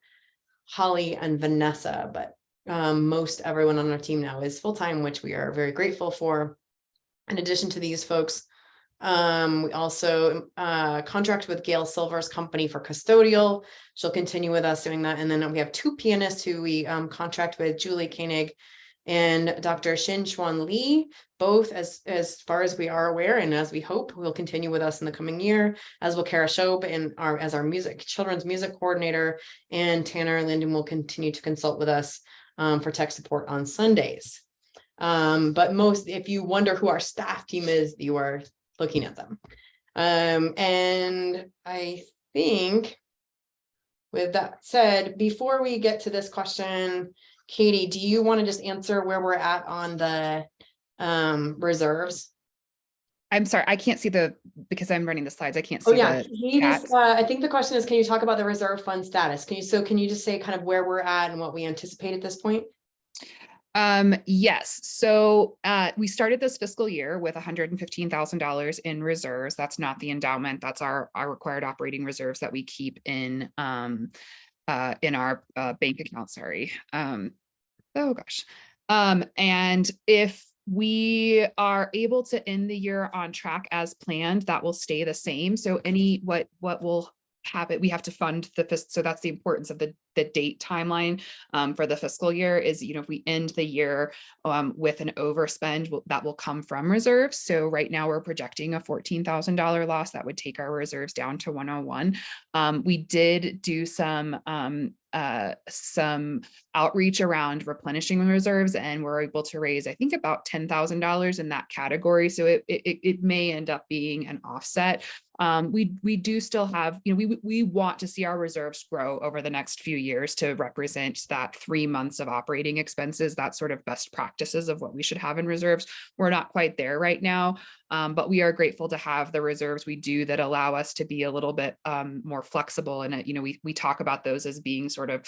Holly, and Vanessa, but most everyone on our team now is full-time, which we are very grateful for. In addition to these folks, we also contract with Gail Silver's company for custodial. She'll continue with us doing that. And then we have 2 pianists who we contract with, Julie Koenig and Dr. Shin Chuan Lee, both as far as we are aware and as we hope will continue with us in the coming year, as will Kara Shobe and as our children's music coordinator, and Tanner Linden will continue to consult with us for tech support on Sundays. But if you wonder who our staff team is, you are looking at them. And I think with that said, before we get to this question, Katie, do you want to just answer where we're at on the reserves? I'm sorry, I can't see because I'm running the slides. I can't Oh see yeah, the I think the question is, can you talk about the reserve fund status? Can you just say kind of where we're at and what we anticipate at this point? Yes. So we started this fiscal year with $115,000 in reserves. That's not the endowment. That's our required operating reserves that we keep in our bank account. Sorry. Oh gosh. And if we are able to end the year on track as planned, that will stay the same. So what will happen, we have to fund so that's the importance of the date timeline for the fiscal year is, if we end the year with an overspend, that will come from reserves. So right now we're projecting a $14,000 loss that would take our reserves down to 101. We did do some outreach around replenishing reserves, and we're able to raise, I think, about $10,000 in that category. So it may end up being an offset. We do still have, we want to see our reserves grow over the next few years to represent that 3 months of operating expenses, that sort of best practices of what we should have in reserves. We're not quite there right now, but we are grateful to have the reserves we do that allow us to be a little bit more flexible. And, we talk about those as being sort of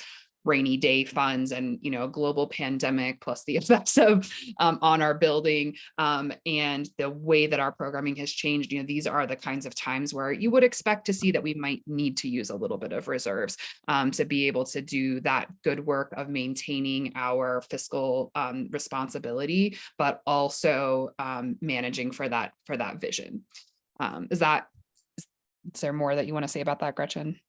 rainy day funds and, a global pandemic plus the effects of on our building and the way that our programming has changed. These are the kinds of times where you would expect to see that we might need to use a little bit of reserves to be able to do that good work of maintaining our fiscal responsibility, but also managing for that vision. Is there more that you want to say about that, Gretchen?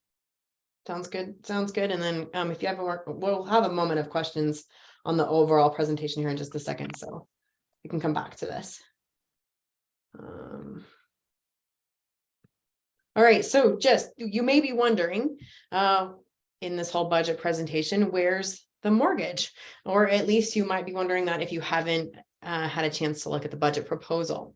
Sounds good. And then if you have we'll have a moment of questions on the overall presentation here in just a second, so we can come back to this. All right, so you may be wondering in this whole budget presentation, where's the mortgage? Or at least you might be wondering that if you haven't had a chance to look at the budget proposal.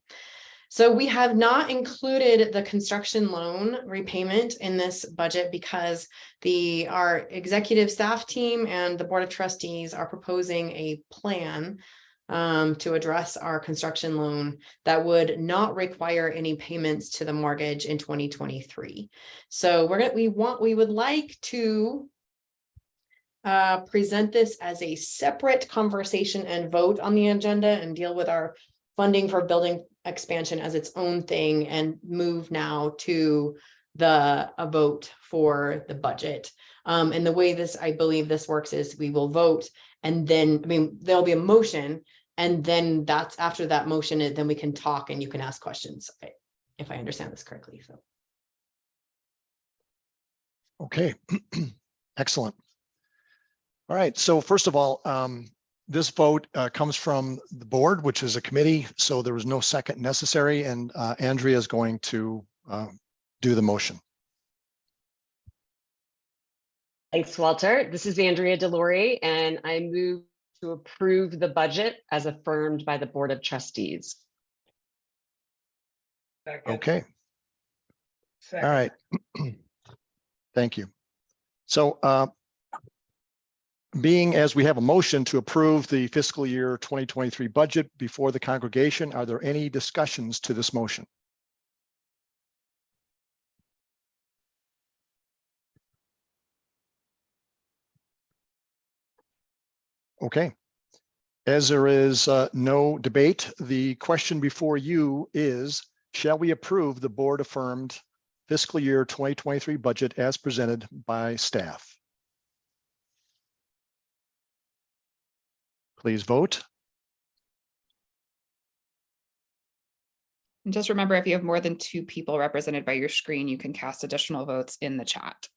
So we have not included the construction loan repayment in this budget because our executive staff team and the Board of Trustees are proposing a plan to address our construction loan that would not require any payments to the mortgage in 2023. So we would like to present this as a separate conversation and vote on the agenda and deal with our funding for building expansion as its own thing and move now to a vote for the budget. And the way I believe this works is we will vote and then, there'll be a motion, and then after that motion, then we can talk and you can ask questions, if I understand this correctly. So. Okay, excellent. All right, so first of all, this vote comes from the board, which is a committee, so there was no second necessary, and Andrea is going to do the motion. Thanks, Walter. This is Andrea Delaurie, and I move to approve the budget as affirmed by the Board of Trustees. Second. Okay. Second. All right. Thank you. So being as we have a motion to approve the fiscal year 2023 budget before the congregation, are there any discussions to this motion? Okay. As there is no debate, the question before you is, shall we approve the board affirmed fiscal year 2023 budget as presented by staff? Please vote. And just remember, if you have more than 2 people represented by your screen, you can cast additional votes in the chat.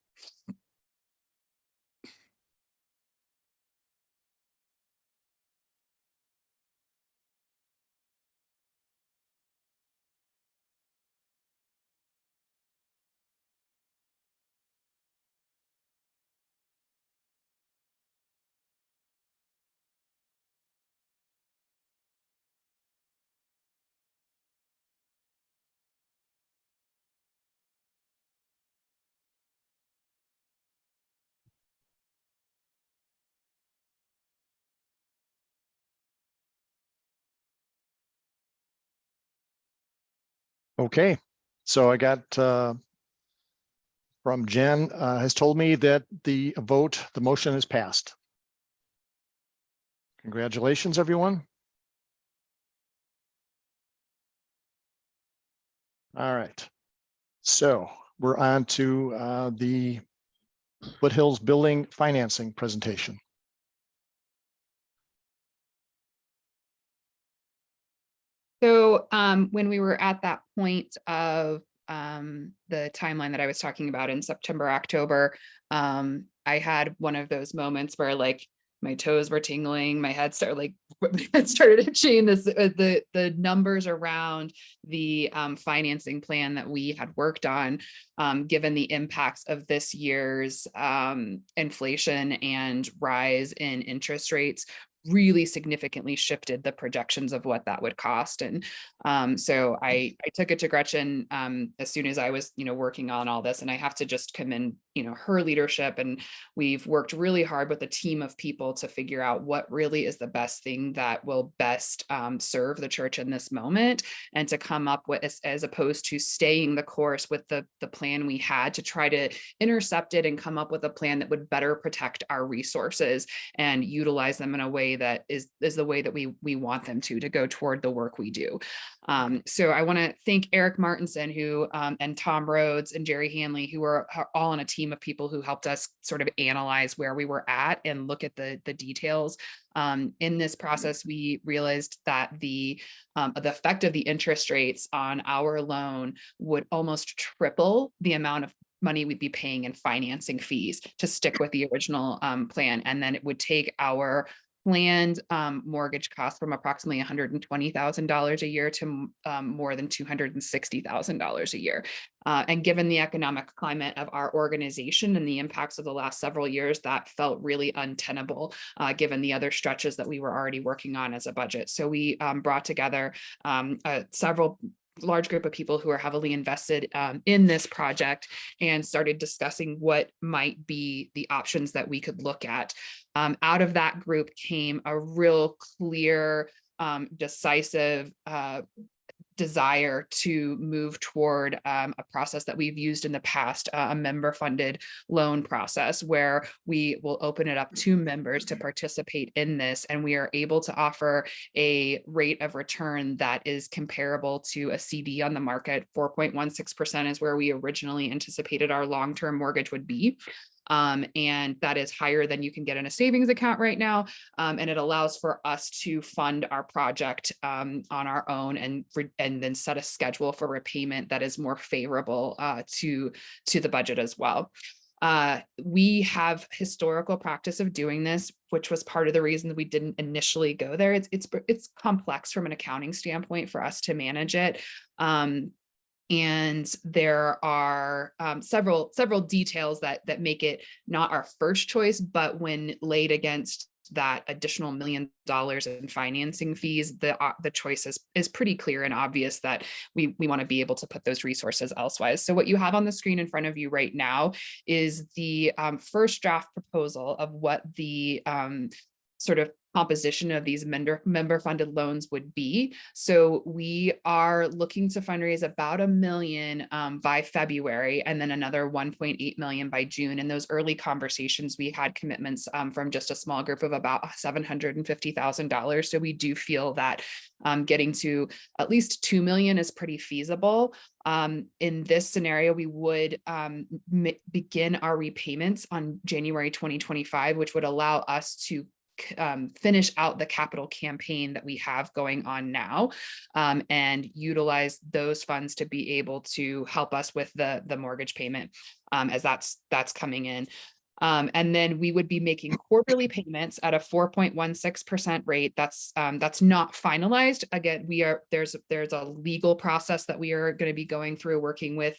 Okay, so I got from Jen has told me that the motion is passed. Congratulations, everyone. All right, so we're on to the Foothills Building Financing presentation. So when we were at that point of the timeline that I was talking about in September, October, I had one of those moments where like my toes were tingling, my head started itching. The numbers around the financing plan that we had worked on, given the impacts of this year's inflation and rise in interest rates, really significantly shifted the projections of what that would cost. And so I took it to Gretchen as soon as I was, working on all this. And I have to just commend, her leadership. And we've worked really hard with a team of people to figure out what really is the best thing that will best serve the church in this moment, and to come up with, as opposed to staying the course with the plan we had, to try to intercept it and come up with a plan that would better protect our resources and utilize them in a way that is the way that we want them to go toward the work we do. So I want to thank Eric Martinson, who and Tom Rhodes and Jerry Hanley, who are all on a team of people who helped us sort of analyze where we were at and look at the details. In this process, we realized that the effect of the interest rates on our loan would almost triple the amount of money we'd be paying in financing fees to stick with the original plan. And then it would take our planned mortgage cost from approximately $120,000 a year to more than $260,000 a year. And given the economic climate of our organization and the impacts of the last several years, that felt really untenable, given the other stretches that we were already working on as a budget. So we brought together several large group of people who are heavily invested in this project and started discussing what might be the options that we could look at. Out of that group came a real clear, decisive desire to move toward a process that we've used in the past, a member-funded loan process, where we will open it up to members to participate in this, and we are able to offer a rate of return that is comparable to a CD on the market. 4.16% is where we originally anticipated our long-term mortgage would be. And that is higher than you can get in a savings account right now. And it allows for us to fund our project on our own, and then set a schedule for repayment that is more favorable to the budget as well. We have historical practice of doing this, which was part of the reason that we didn't initially go there. It's complex from an accounting standpoint for us to manage it. And there are several details that make it not our first choice, but when laid against that additional $1 million in financing fees, the choice is pretty clear and obvious that we want to be able to put those resources elsewhere. So what you have on the screen in front of you right now is the first draft proposal of what the sort of composition of these member funded loans would be. So we are looking to fundraise about $1 million by February, and then another $1.8 million by June. In those early conversations, we had commitments from just a small group of about $750,000. So we do feel that getting to at least $2 million is pretty feasible. In this scenario, we would begin our repayments on January 2025, which would allow us to finish out the capital campaign that we have going on now, and utilize those funds to be able to help us with the mortgage payment as that's coming in. And then we would be making quarterly payments at a 4.16% rate. That's not finalized. Again, there's a legal process that we are going to be going through, working with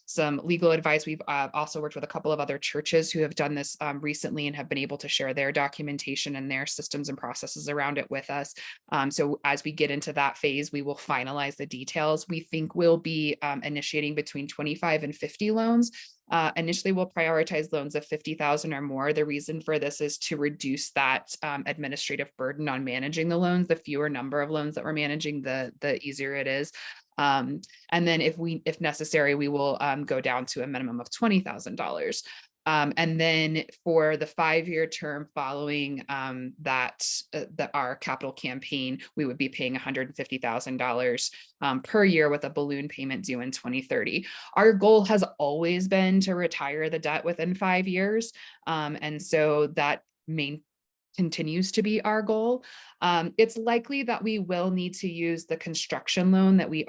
some legal advice. We've also worked with a couple of other churches who have done this recently and have been able to share their documentation and their systems and processes around it with us. So as we get into that phase, we will finalize the details. We think we'll be initiating between 25 and 50 loans. Initially, we'll prioritize loans of 50,000 or more. The reason for this is to reduce that administrative burden on managing the loans. The fewer number of loans that we're managing, the easier it is. And then if necessary, we will go down to a minimum of $20,000. And then for the 5-year term following that our capital campaign, we would be paying $150,000 per year with a balloon payment due in 2030. Our goal has always been to retire the debt within 5 years. And so that continues to be our goal. It's likely that we will need to use the construction loan that we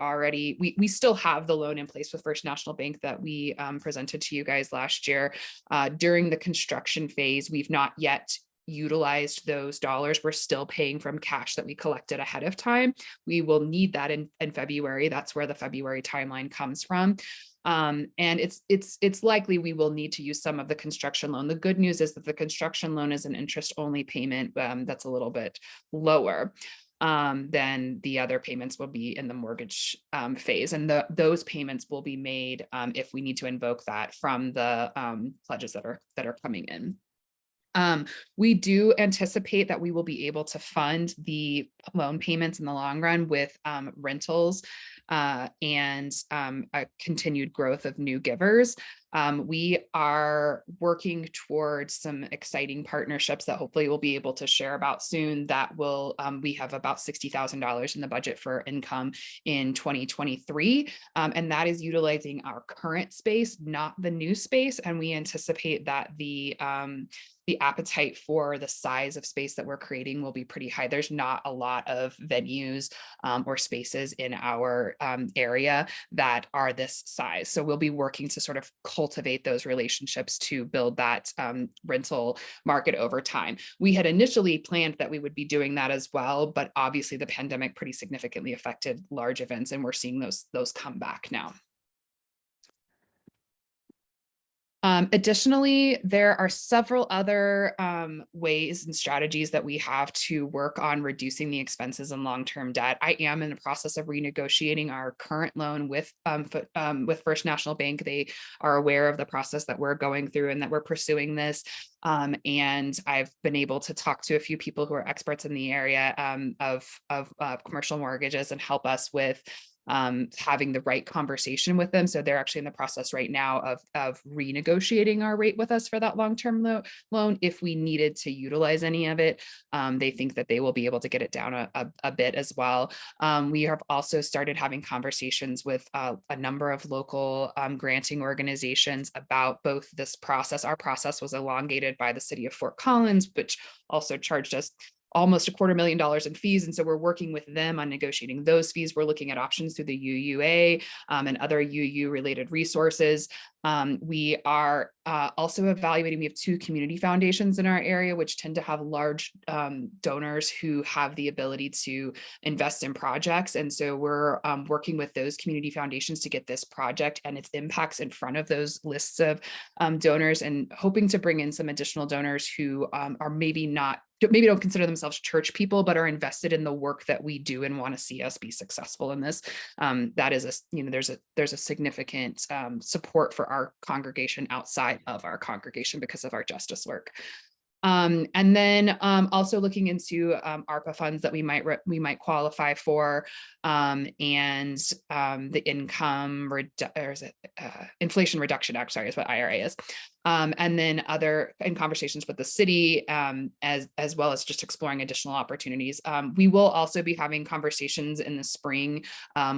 still have the loan in place with First National Bank that we presented to you guys last year. During the construction phase, we've not yet utilized those dollars. We're still paying from cash that we collected ahead of time. We will need that in February. That's where the February timeline comes from. And it's likely we will need to use some of the construction loan. The good news is that the construction loan is an interest only payment that's a little bit lower than the other payments will be in the mortgage phase. And those payments will be made if we need to invoke that from the pledges that are coming in. We do anticipate that we will be able to fund the loan payments in the long run with rentals and a continued growth of new givers. We are working towards some exciting partnerships that hopefully we'll be able to share about soon. That will, we have about $60,000 in the budget for income in 2023. And that is utilizing our current space, not the new space. And we anticipate that the appetite for the size of space that we're creating will be pretty high. There's not a lot of venues or spaces in our area that are this size. So we'll be working to sort of cultivate those relationships to build that rental market over time. We had initially planned that we would be doing that as well, but obviously the pandemic pretty significantly affected large events, and we're seeing those come back now. Additionally, there are several other ways and strategies that we have to work on reducing the expenses and long-term debt. I am in the process of renegotiating our current loan with First National Bank. They are aware of the process that we're going through and that we're pursuing this. And I've been able to talk to a few people who are experts in the area of commercial mortgages and help us with having the right conversation with them. So they're actually in the process right now of renegotiating our rate with us for that long-term loan. If we needed to utilize any of it, they think that they will be able to get it down a bit as well. We have also started having conversations with a number of local granting organizations about both this process. Our process was elongated by the city of Fort Collins, which also charged us almost $250,000 in fees. And so we're working with them on negotiating those fees. We're looking at options through the UUA and other UU related resources. We are also evaluating, we have 2 community foundations in our area, which tend to have large donors who have the ability to invest in projects. And so we're working with those community foundations to get this project and its impacts in front of those lists of donors, and hoping to bring in some additional donors who are maybe don't consider themselves church people, but are invested in the work that we do and want to see us be successful in this. That is there's a significant support for our congregation outside of our congregation because of our justice work. And then also looking into ARPA funds that we might qualify for, and the Inflation Reduction Act, sorry, is what IRA is. And then other in conversations with the city, as well as just exploring additional opportunities. We will also be having conversations in the spring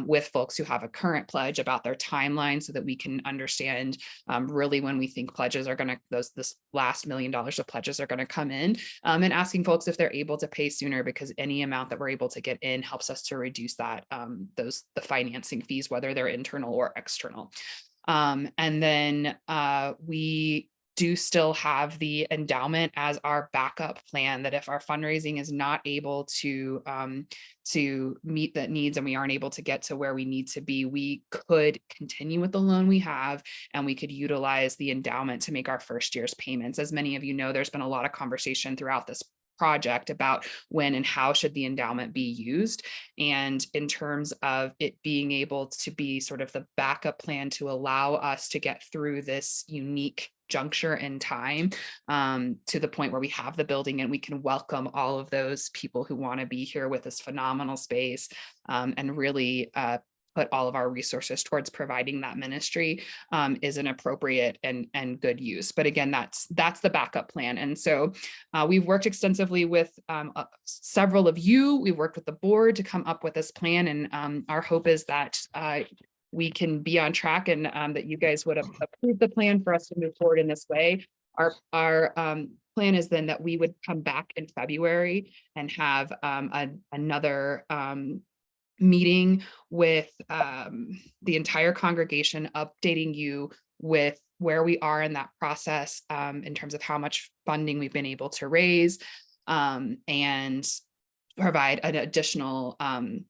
with folks who have a current pledge about their timeline so that we can understand really when we think pledges are going to, this last $1 million of pledges are going to come in, and asking folks if they're able to pay sooner, because any amount that we're able to get in helps us to reduce that, the financing fees, whether they're internal or external. And then we do still have the endowment as our backup plan, that if our fundraising is not able to meet the needs and we aren't able to get to where we need to be, we could continue with the loan we have, and we could utilize the endowment to make our first year's payments. As many of you know, there's been a lot of conversation throughout this project about when and how should the endowment be used. And in terms of it being able to be sort of the backup plan to allow us to get through this unique juncture in time, to the point where we have the building and we can welcome all of those people who want to be here with this phenomenal space, and really put all of our resources towards providing that ministry is an appropriate and good use. But again, that's the backup plan. And so we've worked extensively with several of you. We've worked with the board to come up with this plan, and our hope is that we can be on track and that you guys would approve the plan for us to move forward in this way. Our plan is then that we would come back in February and have another meeting with the entire congregation, updating you with where we are in that process in terms of how much funding we've been able to raise, and provide an additional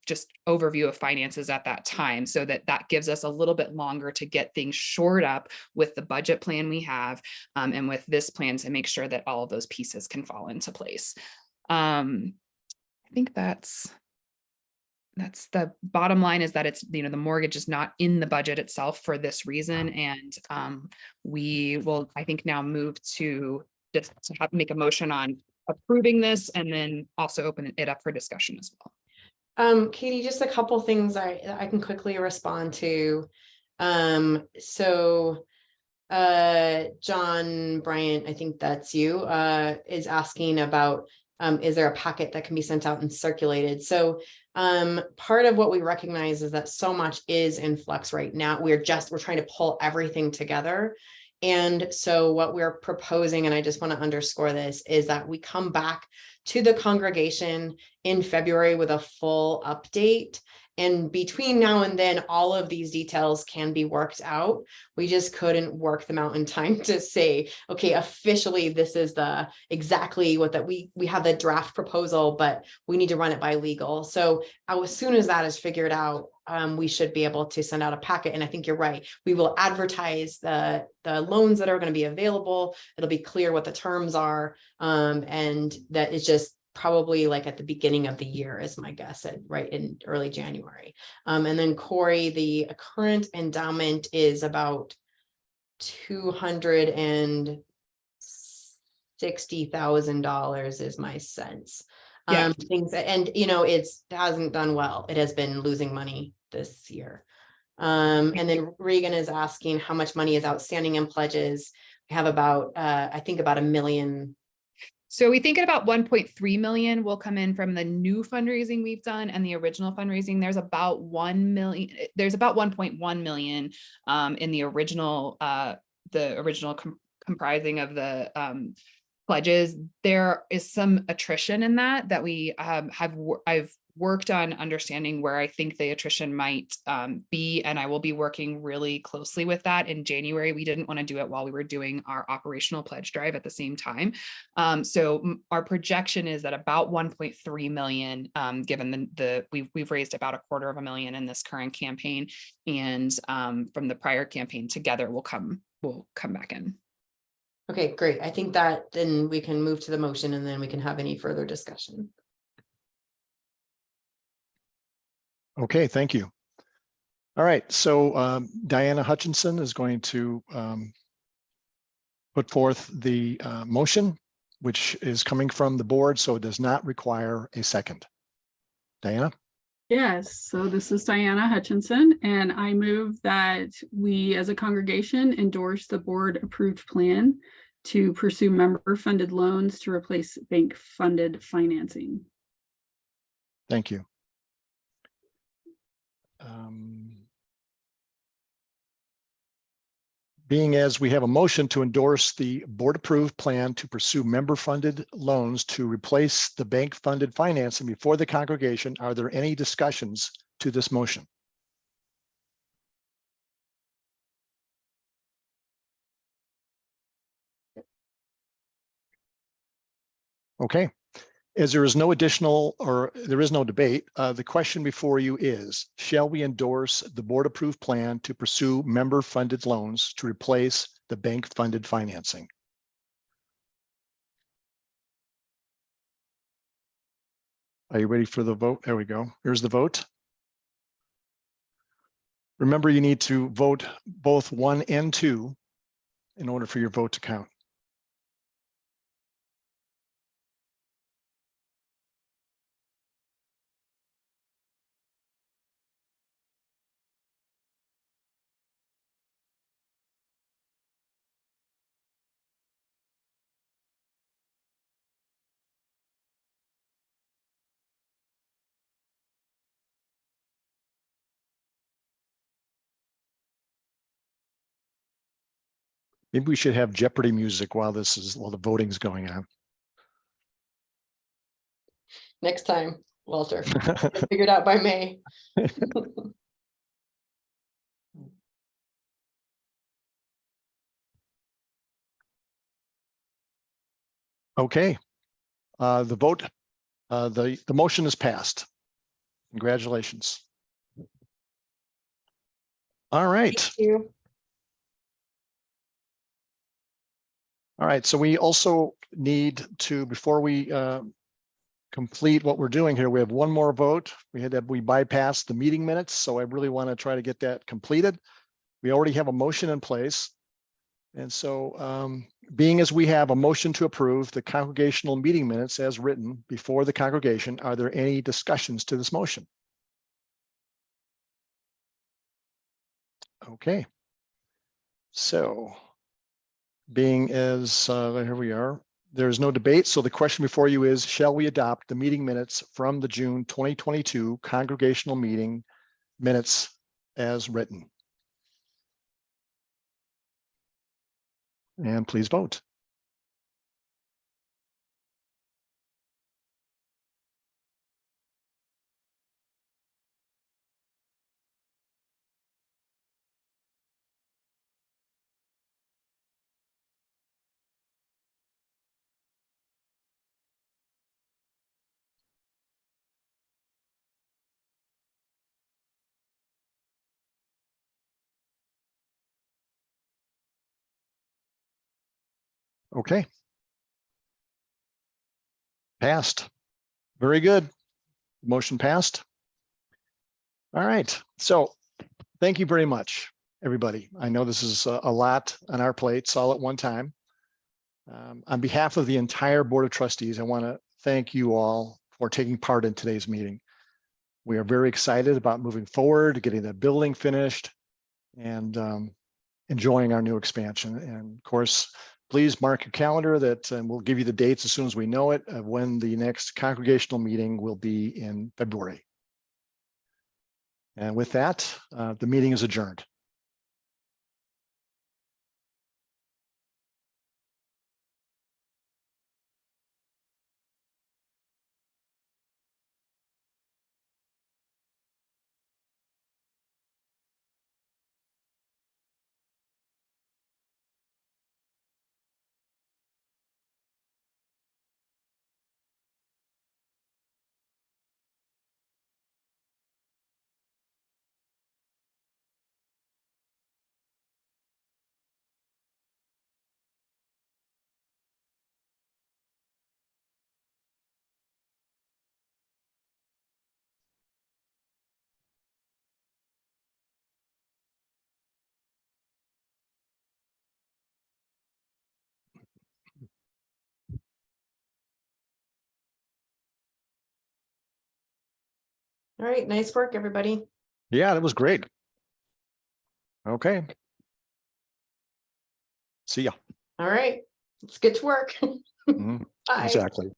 just overview of finances at that time, so that gives us a little bit longer to get things shored up with the budget plan we have, and with this plan to make sure that all of those pieces can fall into place. I think that's the bottom line, is that it's, the mortgage is not in the budget itself for this reason. And we will, I think, now move to just to make a motion on approving this, and then also open it up for discussion as well. Katie, just a couple things I can quickly respond to. John Bryant, I think that's you, is asking about, is there a packet that can be sent out and circulated? So part of what we recognize is that so much is in flux right now. We're trying to pull everything together. And so what we're proposing, and I just want to underscore this, is that we come back to the congregation in February with a full update. And between now and then, all of these details can be worked out. We just couldn't work them out in time to say, okay, officially, this is exactly what that we have the draft proposal, but we need to run it by legal. So as soon as that is figured out, we should be able to send out a packet. And I think you're right. We will advertise the loans that are going to be available. It'll be clear what the terms are. And that is just probably like at the beginning of the year is my guess, right in early January. And then Corey, the current endowment is about $260,000 is my sense. Yeah. Things, and it hasn't done well. It has been losing money this year. And then Regan is asking how much money is outstanding in pledges. We have about, I think about $1 million. So we think about 1.3 million will come in from the new fundraising we've done, and the original fundraising. There's about 1 million. There's about 1.1 million in the original, comprising of the pledges. There is some attrition in that we I've worked on understanding where I think the attrition might be, and I will be working really closely with that in January. We didn't want to do it while we were doing our operational pledge drive at the same time. So our projection is that about 1.3 million, given we've raised about $250,000 in this current campaign, and from the prior campaign together will come back in. Okay, great. I think that then we can move to the motion, and then we can have any further discussion. Okay, thank you. All right, so Diana Hutchinson is going to put forth the motion, which is coming from the board, so it does not require a second. Diana? Yes, so this is Diana Hutchinson, and I move that we as a congregation endorse the board approved plan to pursue member funded loans to replace bank funded financing. Thank you. Being as we have a motion to endorse the board approved plan to pursue member funded loans to replace the bank funded financing before the congregation, are there any discussions to this motion? Okay. As there is no additional, or there is no debate, the question before you is, shall we endorse the board approved plan to pursue member funded loans to replace the bank funded financing? Are you ready for the vote? There we go. Here's the vote. Remember, you need to vote both 1 and 2 in order for your vote to count. Maybe we should have Jeopardy music while the voting's going on. Next time, Walter, figured out by May. Okay, the vote, the motion is passed. Congratulations. All right. Thank you. All right, so we also need to, before we complete what we're doing here, we have one more vote. We bypassed the meeting minutes, so I really want to try to get that completed. We already have a motion in place. And so being as we have a motion to approve the congregational meeting minutes as written before the congregation, are there any discussions to this motion? Okay. So being as here we are, there is no debate. So the question before you is, shall we adopt the meeting minutes from the June 2022 congregational meeting minutes as written? And please vote. Okay. Passed. Very good. Motion passed. All right. So thank you very much, everybody. I know this is a lot on our plates all at one time. On behalf of the entire Board of Trustees, I want to thank you all for taking part in today's meeting. We are very excited about moving forward, getting the building finished, and enjoying our new expansion. And of course, please mark your calendar that we'll give you the dates as soon as we know it of when the next congregational meeting will be in February. And with that, the meeting is adjourned. All right, nice work, everybody. Yeah, that was great. Okay. See ya. All right, let's get to work. Mhm. Bye. Exactly.